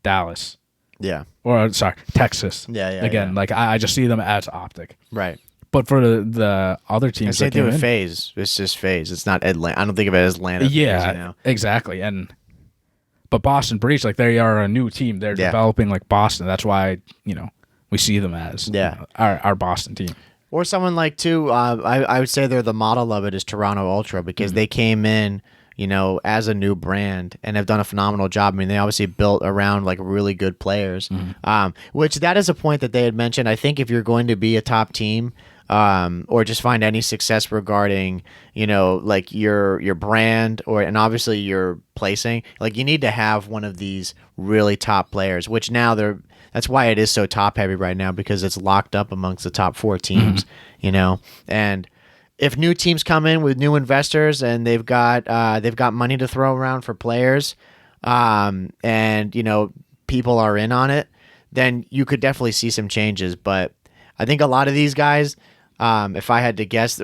Dallas. Yeah. Or sorry, Texas. Yeah. Again, like I just see them as Optic. Right. But for the other teams, same thing with FaZe. It's just FaZe. It's not Atlanta. I don't think of it as Atlanta. Yeah, FaZe, exactly. But Boston Breach, like they are a new team. They're developing like Boston. That's why we see them as our Boston team. Or someone like too. I would say they're the model of it is Toronto Ultra because they came in as a new brand and have done a phenomenal job. I mean, they obviously built around like really good players, which that is a point that they had mentioned. I think if you're going to be a top team, or just find any success regarding, like your brand and obviously your placing, like you need to have one of these really top players, which now that's why it is so top heavy right now because it's locked up amongst the top 4 teams, and if new teams come in with new investors and they've got money to throw around for players, and people are in on it, then you could definitely see some changes. But I think a lot of these guys, if I had to guess,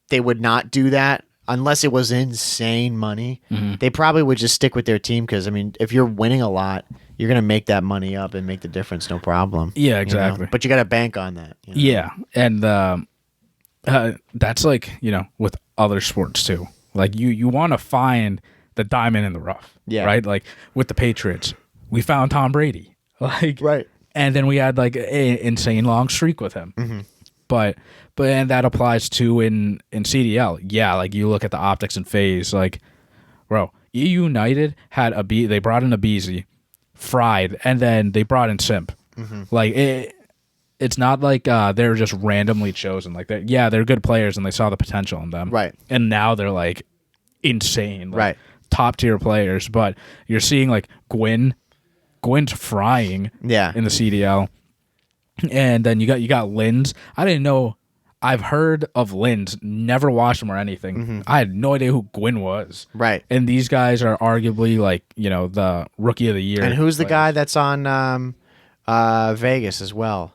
they would not do that unless it was insane money. They probably would just stick with their team because, I mean, if you're winning a lot, you're going to make that money up and make the difference, no problem. Yeah, exactly. But you got to bank on that. Yeah, and That's like, with other sports too. Like you want to find the diamond in the rough, right? Like with the Patriots, we found Tom Brady, like, right, and then we had like an insane long streak with him. mm-hmm. But and that applies to in CDL. Yeah, like you look at the optics and phase, like, bro, E United had they brought in a Beezy, fried, and then they brought in Simp. Mm-hmm. Like it's not like they're just randomly chosen. Like they're good players and they saw the potential in them, right? And now they're like insane, like, right? Top tier players. But you're seeing like Gwyn's frying, in the CDL. And then you got Linz. I didn't know. I've heard of Linz, never watched him or anything. Mm-hmm. I had no idea who Gwyn was. Right. And these guys are arguably like, the rookie of the year. And who's the guy that's on Vegas as well?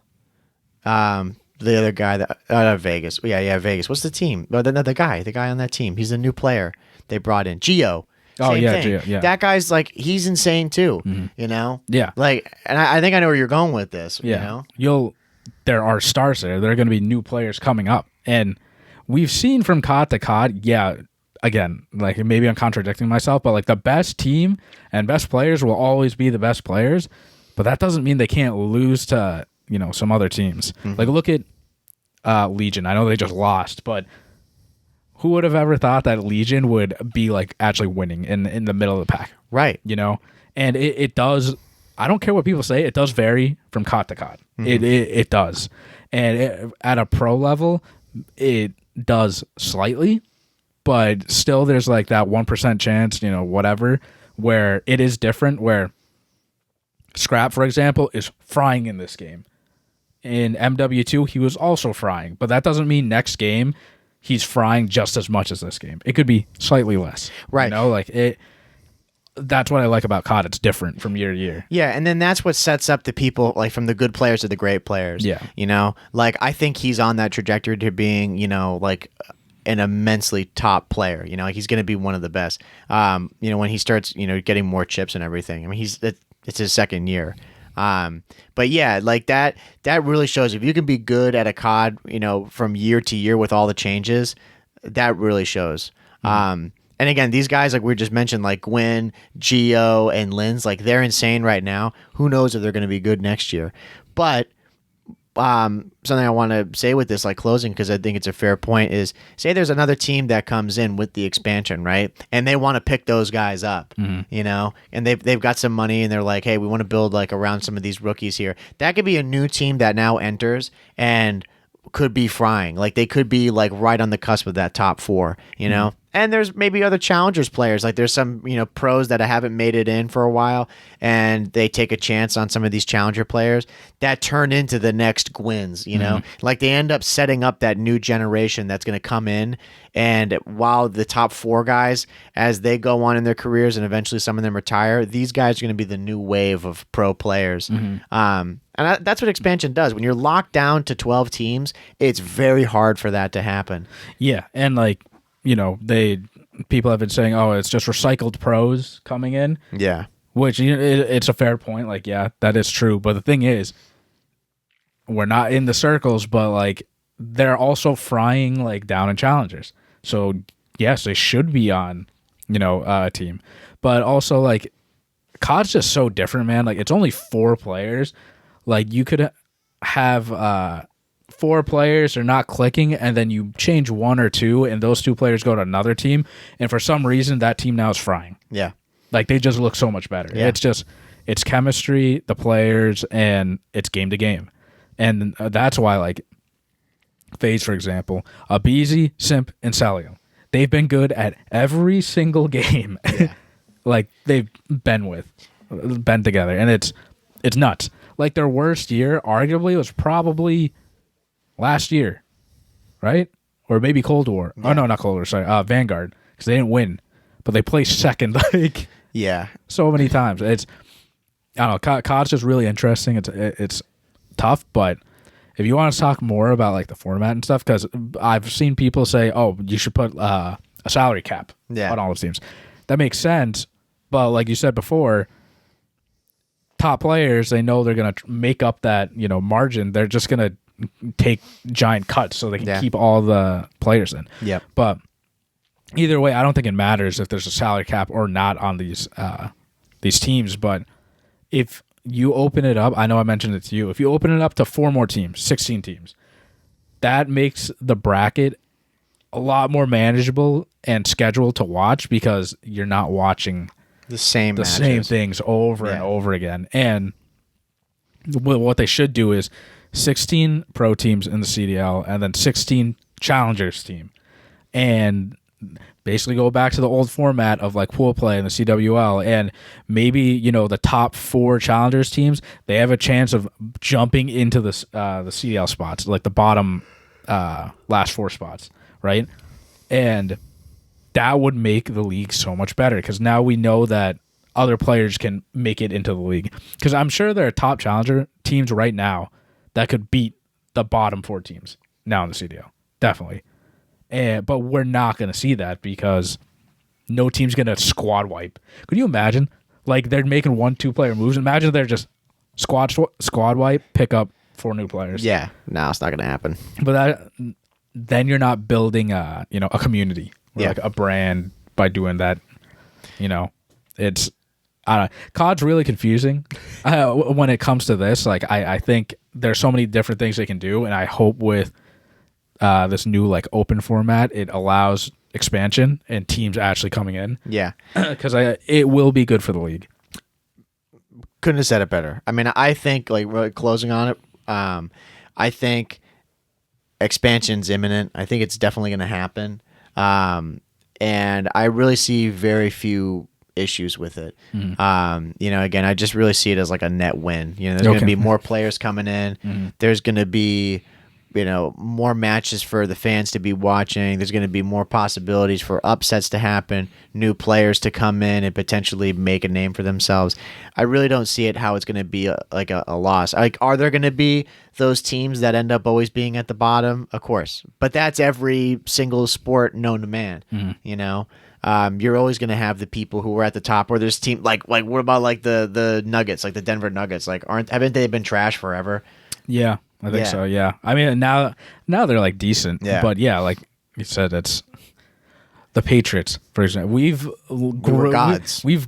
The other guy that Vegas. Yeah, Vegas. What's the team? The guy on that team. He's a new player they brought in. Gio. Same thing. Gio, yeah. That guy's like, he's insane too. Mm-hmm. Yeah. Like, and I think I know where you're going with this. Yeah. There are stars there. There are going to be new players coming up, and we've seen from COD to COD. Yeah. Again, like maybe I'm contradicting myself, but like the best team and best players will always be the best players, but that doesn't mean they can't lose to some other teams. Mm-hmm. Like look at Legion. I know they just lost, but who would have ever thought that Legion would be like actually winning in the middle of the pack? Right. And it does. I don't care what people say. It does vary from COD to COD. Mm-hmm. It does. And at a pro level, it does slightly, but still there's like that 1% chance, whatever, where it is different, where Scrap, for example, is frying in this game. In MWIII, he was also frying, but that doesn't mean next game he's frying just as much as this game. It could be slightly less. Right. That's what I like about COD. It's different from year to year. Yeah, and then that's what sets up the people, like from the good players to the great players. Yeah. Like I think he's on that trajectory to being, like an immensely top player. Like he's going to be one of the best. When he starts, getting more chips and everything. I mean, it's his second year. But yeah, like that really shows if you can be good at a COD, from year to year with all the changes, that really shows. Mm-hmm. And again, these guys, like we just mentioned, like Gwyn, Gio, and Linz, like they're insane right now. Who knows if they're going to be good next year? But something I want to say with this, like closing, because I think it's a fair point, is say there's another team that comes in with the expansion, right? And they want to pick those guys up, and they've got some money and they're like, hey, we want to build like around some of these rookies here. That could be a new team that now enters and could be frying. Like they could be like right on the cusp of that top 4, And there's maybe other challengers players. Like there's some, pros that haven't made it in for a while and they take a chance on some of these challenger players that turn into the next Gwyns, Like they end up setting up that new generation that's going to come in. And while the top 4 guys, as they go on in their careers and eventually some of them retire, these guys are going to be the new wave of pro players. And that's what expansion does. When you're locked down to 12 teams, it's very hard for that to happen. Yeah. And like, people have been saying, oh, it's just recycled pros coming in. Yeah. Which it's a fair point. Like, yeah, that is true. But the thing is, we're not in the circles, but like they're also frying like down in challengers. So yes, they should be on, a team. But also like COD's just so different, man. Like it's only 4 players. Like you could have 4 players are not clicking, and then you change 1 or 2, and those 2 players go to another team, and for some reason that team now is frying. Yeah. Like they just look so much better. Yeah. It's chemistry, the players, and it's game to game. And that's why like FaZe, for example, Abizi, Simp, and Salio, they've been good at every single game. Yeah. Like they've been together, and it's nuts. Like their worst year arguably was probably last year, right? Or maybe Cold War. Yeah. Oh no, not Cold War. Sorry, Vanguard, because they didn't win, but they placed second. Like, yeah, so many times. I don't know. COD's just really interesting. It's tough, but if you want to talk more about like the format and stuff, because I've seen people say, "Oh, you should put a salary cap on all the teams." That makes sense, but like you said before, top players, they know they're gonna make up that margin. They're just gonna take giant cuts so they can keep all the players in. Yep. But either way, I don't think it matters if there's a salary cap or not on these teams. But if you open it up, I know I mentioned it to you, if you open it up to 4 more teams, 16 teams, that makes the bracket a lot more manageable and scheduled to watch because you're not watching the same things over and over again. And what they should do is 16 pro teams in the CDL and then 16 challengers team, and basically go back to the old format of like pool play in the CWL, and maybe the top 4 challengers teams, they have a chance of jumping into the CDL spots, like the bottom last 4 spots, right? And that would make the league so much better because now we know that other players can make it into the league. Because I'm sure there are top challenger teams right now that could beat the bottom 4 teams now in the CDL. Definitely. But we're not going to see that because no team's going to squad wipe. Could you imagine? Like, they're making 1-2 player moves. Imagine they're just squad wipe, pick up 4 new players. Yeah. No, it's not going to happen. But then you're not building a community or like a brand by doing that. It's I don't know. COD's really confusing when it comes to this. Like, I think there's so many different things they can do, and I hope with this new like open format, it allows expansion and teams actually coming in. Yeah, because it will be good for the league. Couldn't have said it better. I mean, I think like really closing on it. I think expansion's imminent. I think it's definitely going to happen. And I really see very few issues with it. Again, I just really see it as like a net win. There's going to be more players coming in. There's going to be, more matches for the fans to be watching. There's going to be more possibilities for upsets to happen, new players to come in and potentially make a name for themselves. I really don't see it how it's going to be a loss. Like, are there going to be those teams that end up always being at the bottom? Of course, but that's every single sport known to man. You're always going to have the people who are at the top, or there's team like what about like the Nuggets, like the Denver Nuggets? Like, haven't they been trash forever? Yeah, I think so. Yeah, I mean now they're like decent. Yeah, but yeah, like you said, it's the Patriots. For example, we've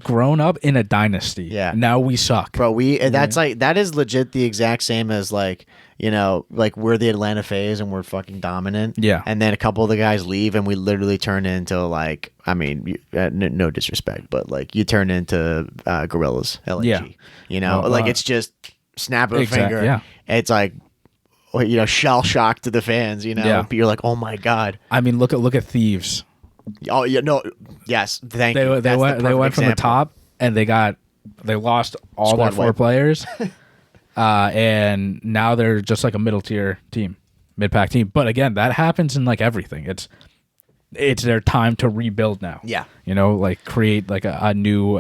grown up in a dynasty. Yeah, now we suck, bro. That is legit the exact same as like we're the Atlanta FaZe and we're fucking dominant. Yeah, and then a couple of the guys leave and we literally turn into like, I mean, no disrespect, but like you turn into Gorillas. LNG. Yeah, it's just snap of a finger. Yeah, it's like shell shock to the fans. But you're like, oh my god. I mean, look at Thieves. Oh yeah, no, yes, thank you. They went from the top and they lost all their 4 players. And now they're just like a middle tier team, mid-pack team. But again, that happens in like everything. It's their time to rebuild now. Yeah, like create like a new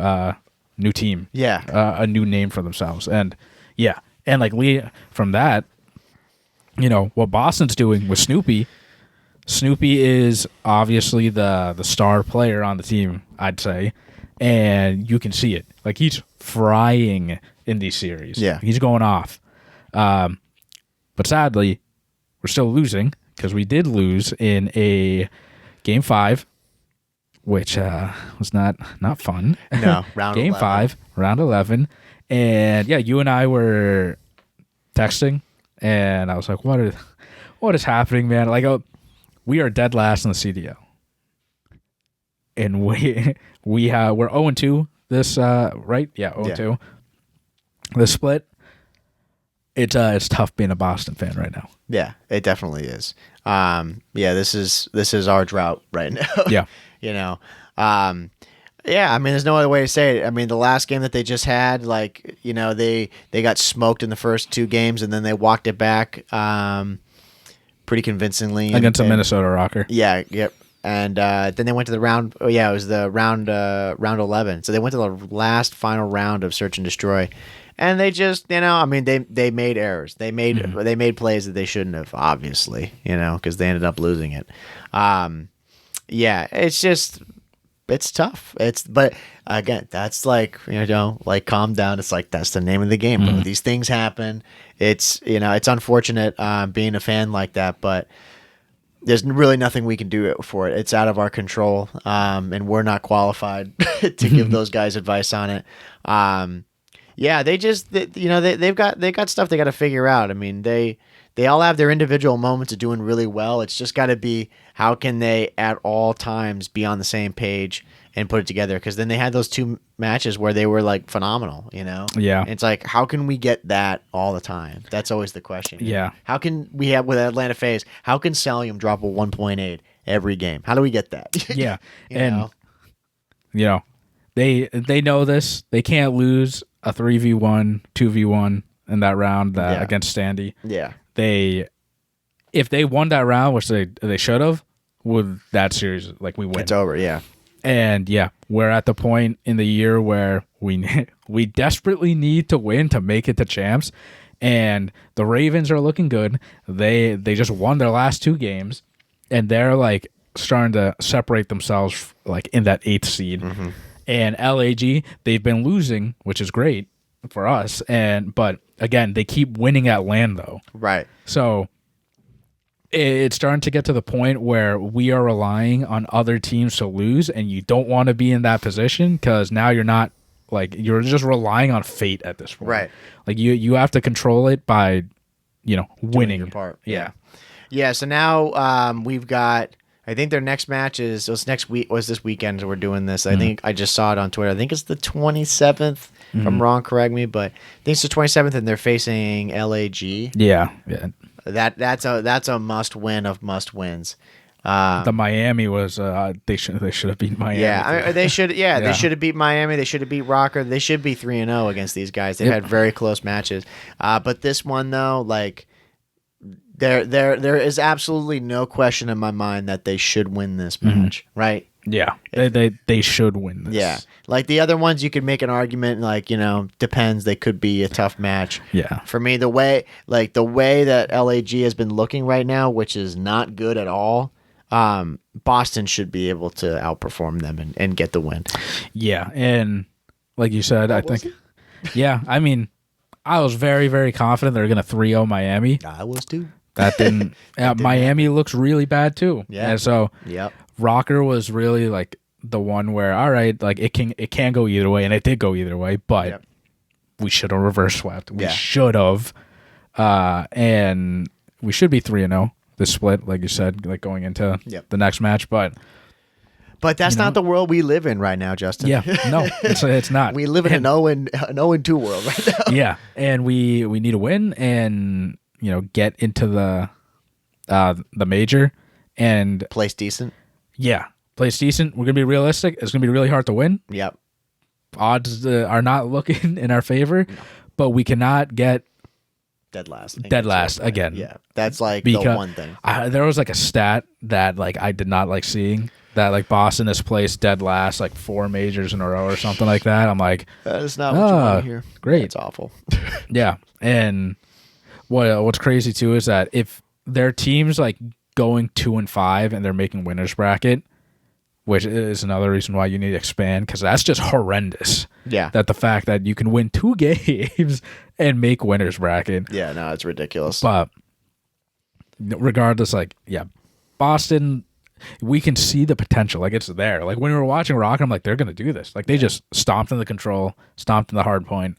team. Yeah, a new name for themselves. And yeah, and like from that, what Boston's doing with Snoopy. Snoopy is obviously the star player on the team, I'd say, and you can see it. Like, he's frying in these series. Yeah, he's going off. But sadly, we're still losing because we did lose in a Game 5, which was not fun. No, round Game 11. 5, round 11, and yeah, you and I were texting, and I was like, "What is happening, man?" Like, we are dead last in the CDL, and we're 0-2 this right? Yeah, 0-2. The split. It's tough being a Boston fan right now. Yeah, it definitely is. This is our drought right now. Yeah, yeah, I mean, there's no other way to say it. I mean, the last game that they just had, like, they got smoked in the first 2 games, and then they walked it back pretty convincingly against a Minnesota Rocker. Yeah, yep. And then they went to the round. Oh yeah, it was the round 11. So they went to the final round of Search and Destroy, and they just, I mean, they made errors. They made plays that they shouldn't have, obviously, because they ended up losing it. Yeah, it's just it's tough. But again, that's like, like calm down. It's like, that's the name of the game, bro. These things happen. It's, it's unfortunate being a fan like that, but there's really nothing we can do for it. It's out of our control, and we're not qualified to give those guys advice on it. Yeah, they've got stuff they got to figure out. I mean, they all have their individual moments of doing really well. It's just got to be, how can they at all times be on the same page and put it together? Because then they had those 2 matches where they were like phenomenal, Yeah. And it's like, how can we get that all the time? That's always the question. Yeah. How can we have with Atlanta FaZe? How can Salium drop a 1.8 every game? How do we get that? Yeah. They know this. They can't lose a 3v1, 2v1 in that round against Standy. Yeah. If they won that round, which they should have, with that series, like, we win. It's over, yeah. And yeah, we're at the point in the year where we desperately need to win to make it to champs, and the Ravens are looking good. They just won their last 2 games, and they're like starting to separate themselves like in that 8th seed. And LAG, they've been losing, which is great for us, but again, they keep winning at LAN though. Right. So it's starting to get to the point where we are relying on other teams to lose, and you don't want to be in that position, because now you're not, like, you're just relying on fate at this point. Right. Like, you have to control it by, winning your part. Yeah. Yeah. So now we've got, I think their next match was this weekend. We're doing this. I think I just saw it on Twitter. I think it's the 27th. If I'm wrong, correct me, but I think it's the 27th, and they're facing LAG. Yeah. That's a must win of must wins. The Miami was they should have beat Miami. Yeah, they should. Yeah, they should have beat Miami. They should have beat Rocker. They should be 3-0 against these guys. They've had very close matches. But this one though, like, there is absolutely no question in my mind that they should win this match, right? Yeah, they should win this. Yeah, like the other ones, you could make an argument, like, depends. They could be a tough match. Yeah. For me, the way that LAG has been looking right now, which is not good at all, Boston should be able to outperform them and get the win. Yeah, and like you said, I think. Yeah, I mean, I was very, very confident they were going to 3-0 Miami. I was too. That didn't. Miami looks really bad too. Yeah. And so. Yep. Rocker was really like the one where, all right, like it can go either way, and it did go either way, but we should have reverse swept. We should have, and we should be 3-0 this split, like you said, like going into the next match. But that's not the world we live in right now, Justin. Yeah, no, it's not. We live in an 0-2 world right now. Yeah, and we need to win and get into the major and place decent. Yeah, place decent. We're going to be realistic. It's going to be really hard to win. Yep. Odds are not looking in our favor, but we cannot get dead last. Again. Yeah, that's like the one thing. There was like a stat that like I did not like seeing, that like Boston has placed dead last like 4 majors in a row or something like that. I'm like, that is not what you want to hear. Great. It's awful. Yeah, and what's crazy too is that if their teams like going 2-5 and they're making winners bracket, which is another reason why you need to expand, because that's just horrendous. Yeah. That the fact that you can win 2 games and make winners bracket. Yeah, no, it's ridiculous. But regardless, like, yeah, Boston, we can see the potential. Like, it's there. Like, when we were watching Rock, I'm like, they're going to do this. Like, they just stomped in the control, stomped in the hard point.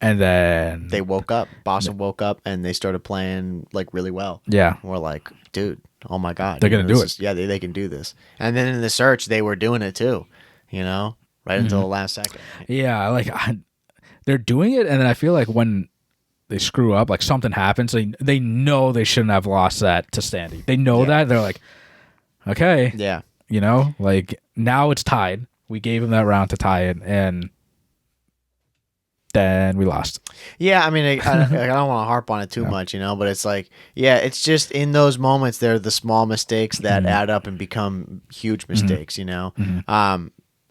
And then they woke up. Boston woke up and they started playing like really well. Yeah. We're like, dude, oh my God. They're going to do it. They can do this. And then in the search, they were doing it too, right until the last second. Yeah. Like they're doing it. And then I feel like when they screw up, like something happens, they know they shouldn't have lost that to Standy. They know that. They're like, okay. Yeah. Like now it's tied. We gave them that round to tie it. And then we lost. Yeah, I mean, I don't want to harp on it too much, but it's like, yeah, it's just in those moments, they're the small mistakes that add up and become huge mistakes, and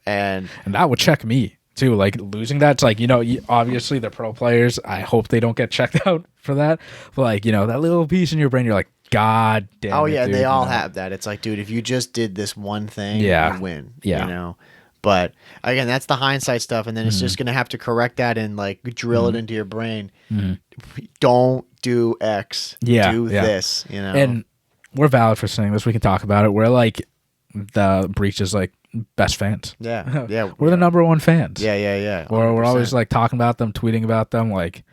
that would check me too. Like losing that, it's like, obviously they're pro players. I hope they don't get checked out for that. But like, that little piece in your brain, you're like, God damn Oh it, yeah, dude, they all you know? have that. It's like, dude, if you just did this one thing, Yeah. you win. Yeah. You know. But again, that's the hindsight stuff, and then it's just gonna have to correct that and like drill it into your brain. Don't do X. Do this. You know. And we're valid for saying this. We can talk about it. We're like the Breach is like best fans. Yeah. Yeah. We're the number one fans. Yeah. Or we're 100%. always like talking about them, tweeting about them, like,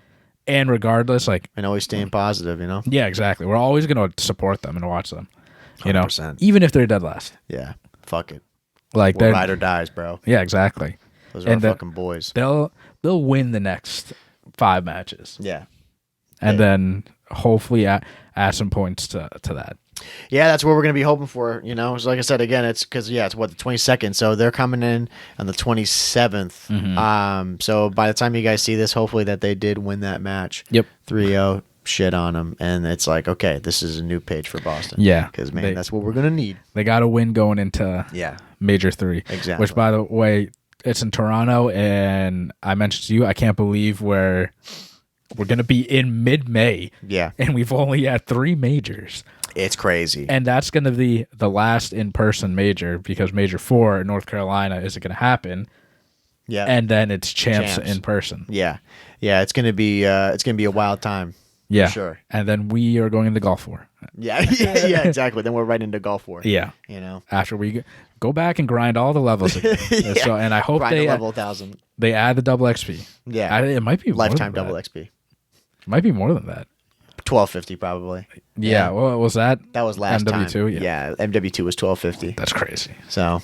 and regardless, like, and always staying positive. You know. yeah, exactly. We're always gonna support them and watch them. You know, 100%. even if they're dead last. Yeah. Fuck it. Like We'll they're ride or dies, bro. Yeah, exactly. Those are our fucking boys. They'll win the next 5 matches. Yeah. And then hopefully add some points to that. Yeah, that's what we're going to be hoping for. You know, so like I said, again, it's because, it's what, the 22nd. So they're coming in on the 27th. So by the time you guys see this, hopefully that they did win that match. Yep. 3-0, shit on them. And it's like, okay, this is a new page for Boston. Yeah. Because, man, that's what we're going to need. They got to win going into Major 3. Exactly. Which, by the way, it's in Toronto. And I mentioned to you, I can't believe we're going to be in mid-May. Yeah. And we've only had 3 majors. It's crazy. And that's going to be the last in-person major because Major 4 in North Carolina isn't going to happen. Yeah. And then it's champs in person. Yeah. Yeah, it's going to be a wild time. Yeah. For sure. And then we are going into Gulf War. Yeah, exactly. Then we're right into Gulf War. Yeah. You know. After we go back and grind all the levels again. So, and I hope grind level 1,000. They add the double XP. Yeah. It might be lifetime more than double that. XP. It might be more than that. 1250 probably. Yeah. What was that? That was last MW2, time. yeah. MW2 was 1250. That's crazy. So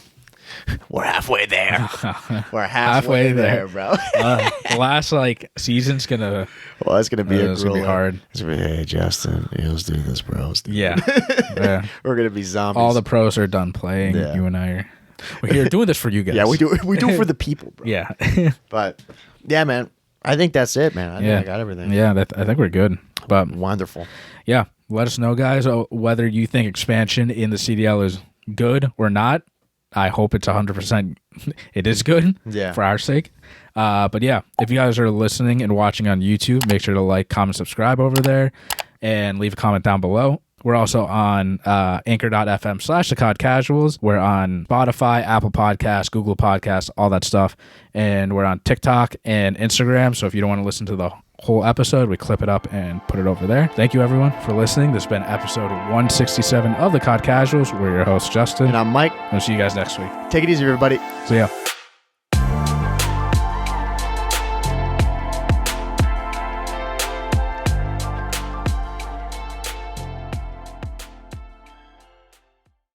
we're halfway there. We're halfway there, bro. The last season's gonna. Well, it's gonna be it's gonna be hard. It's gonna be, hey Justin, let's do this, bro. Yeah. We're gonna be zombies. All the pros are done playing. Yeah. You and I we're here doing this for you guys. Yeah, we do it for the people, bro. Yeah. But yeah, man. I think that's it, man. I think I got everything. Yeah, I think we're good. But wonderful. Yeah, let us know, guys, whether you think expansion in the CDL is good or not. I hope it's 100%. It is good for our sake. But yeah, if you guys are listening and watching on YouTube, make sure to like, comment, subscribe over there, and leave a comment down below. We're also on anchor.fm/the COD Casuals. We're on Spotify, Apple Podcasts, Google Podcasts, all that stuff. And we're on TikTok and Instagram. So if you don't want to listen to the whole episode, we clip it up and put it over there. Thank you, everyone, for listening. This has been episode 167 of the COD Casuals. We're your host, Justin. And I'm Mike. We'll see you guys next week. Take it easy, everybody. See ya.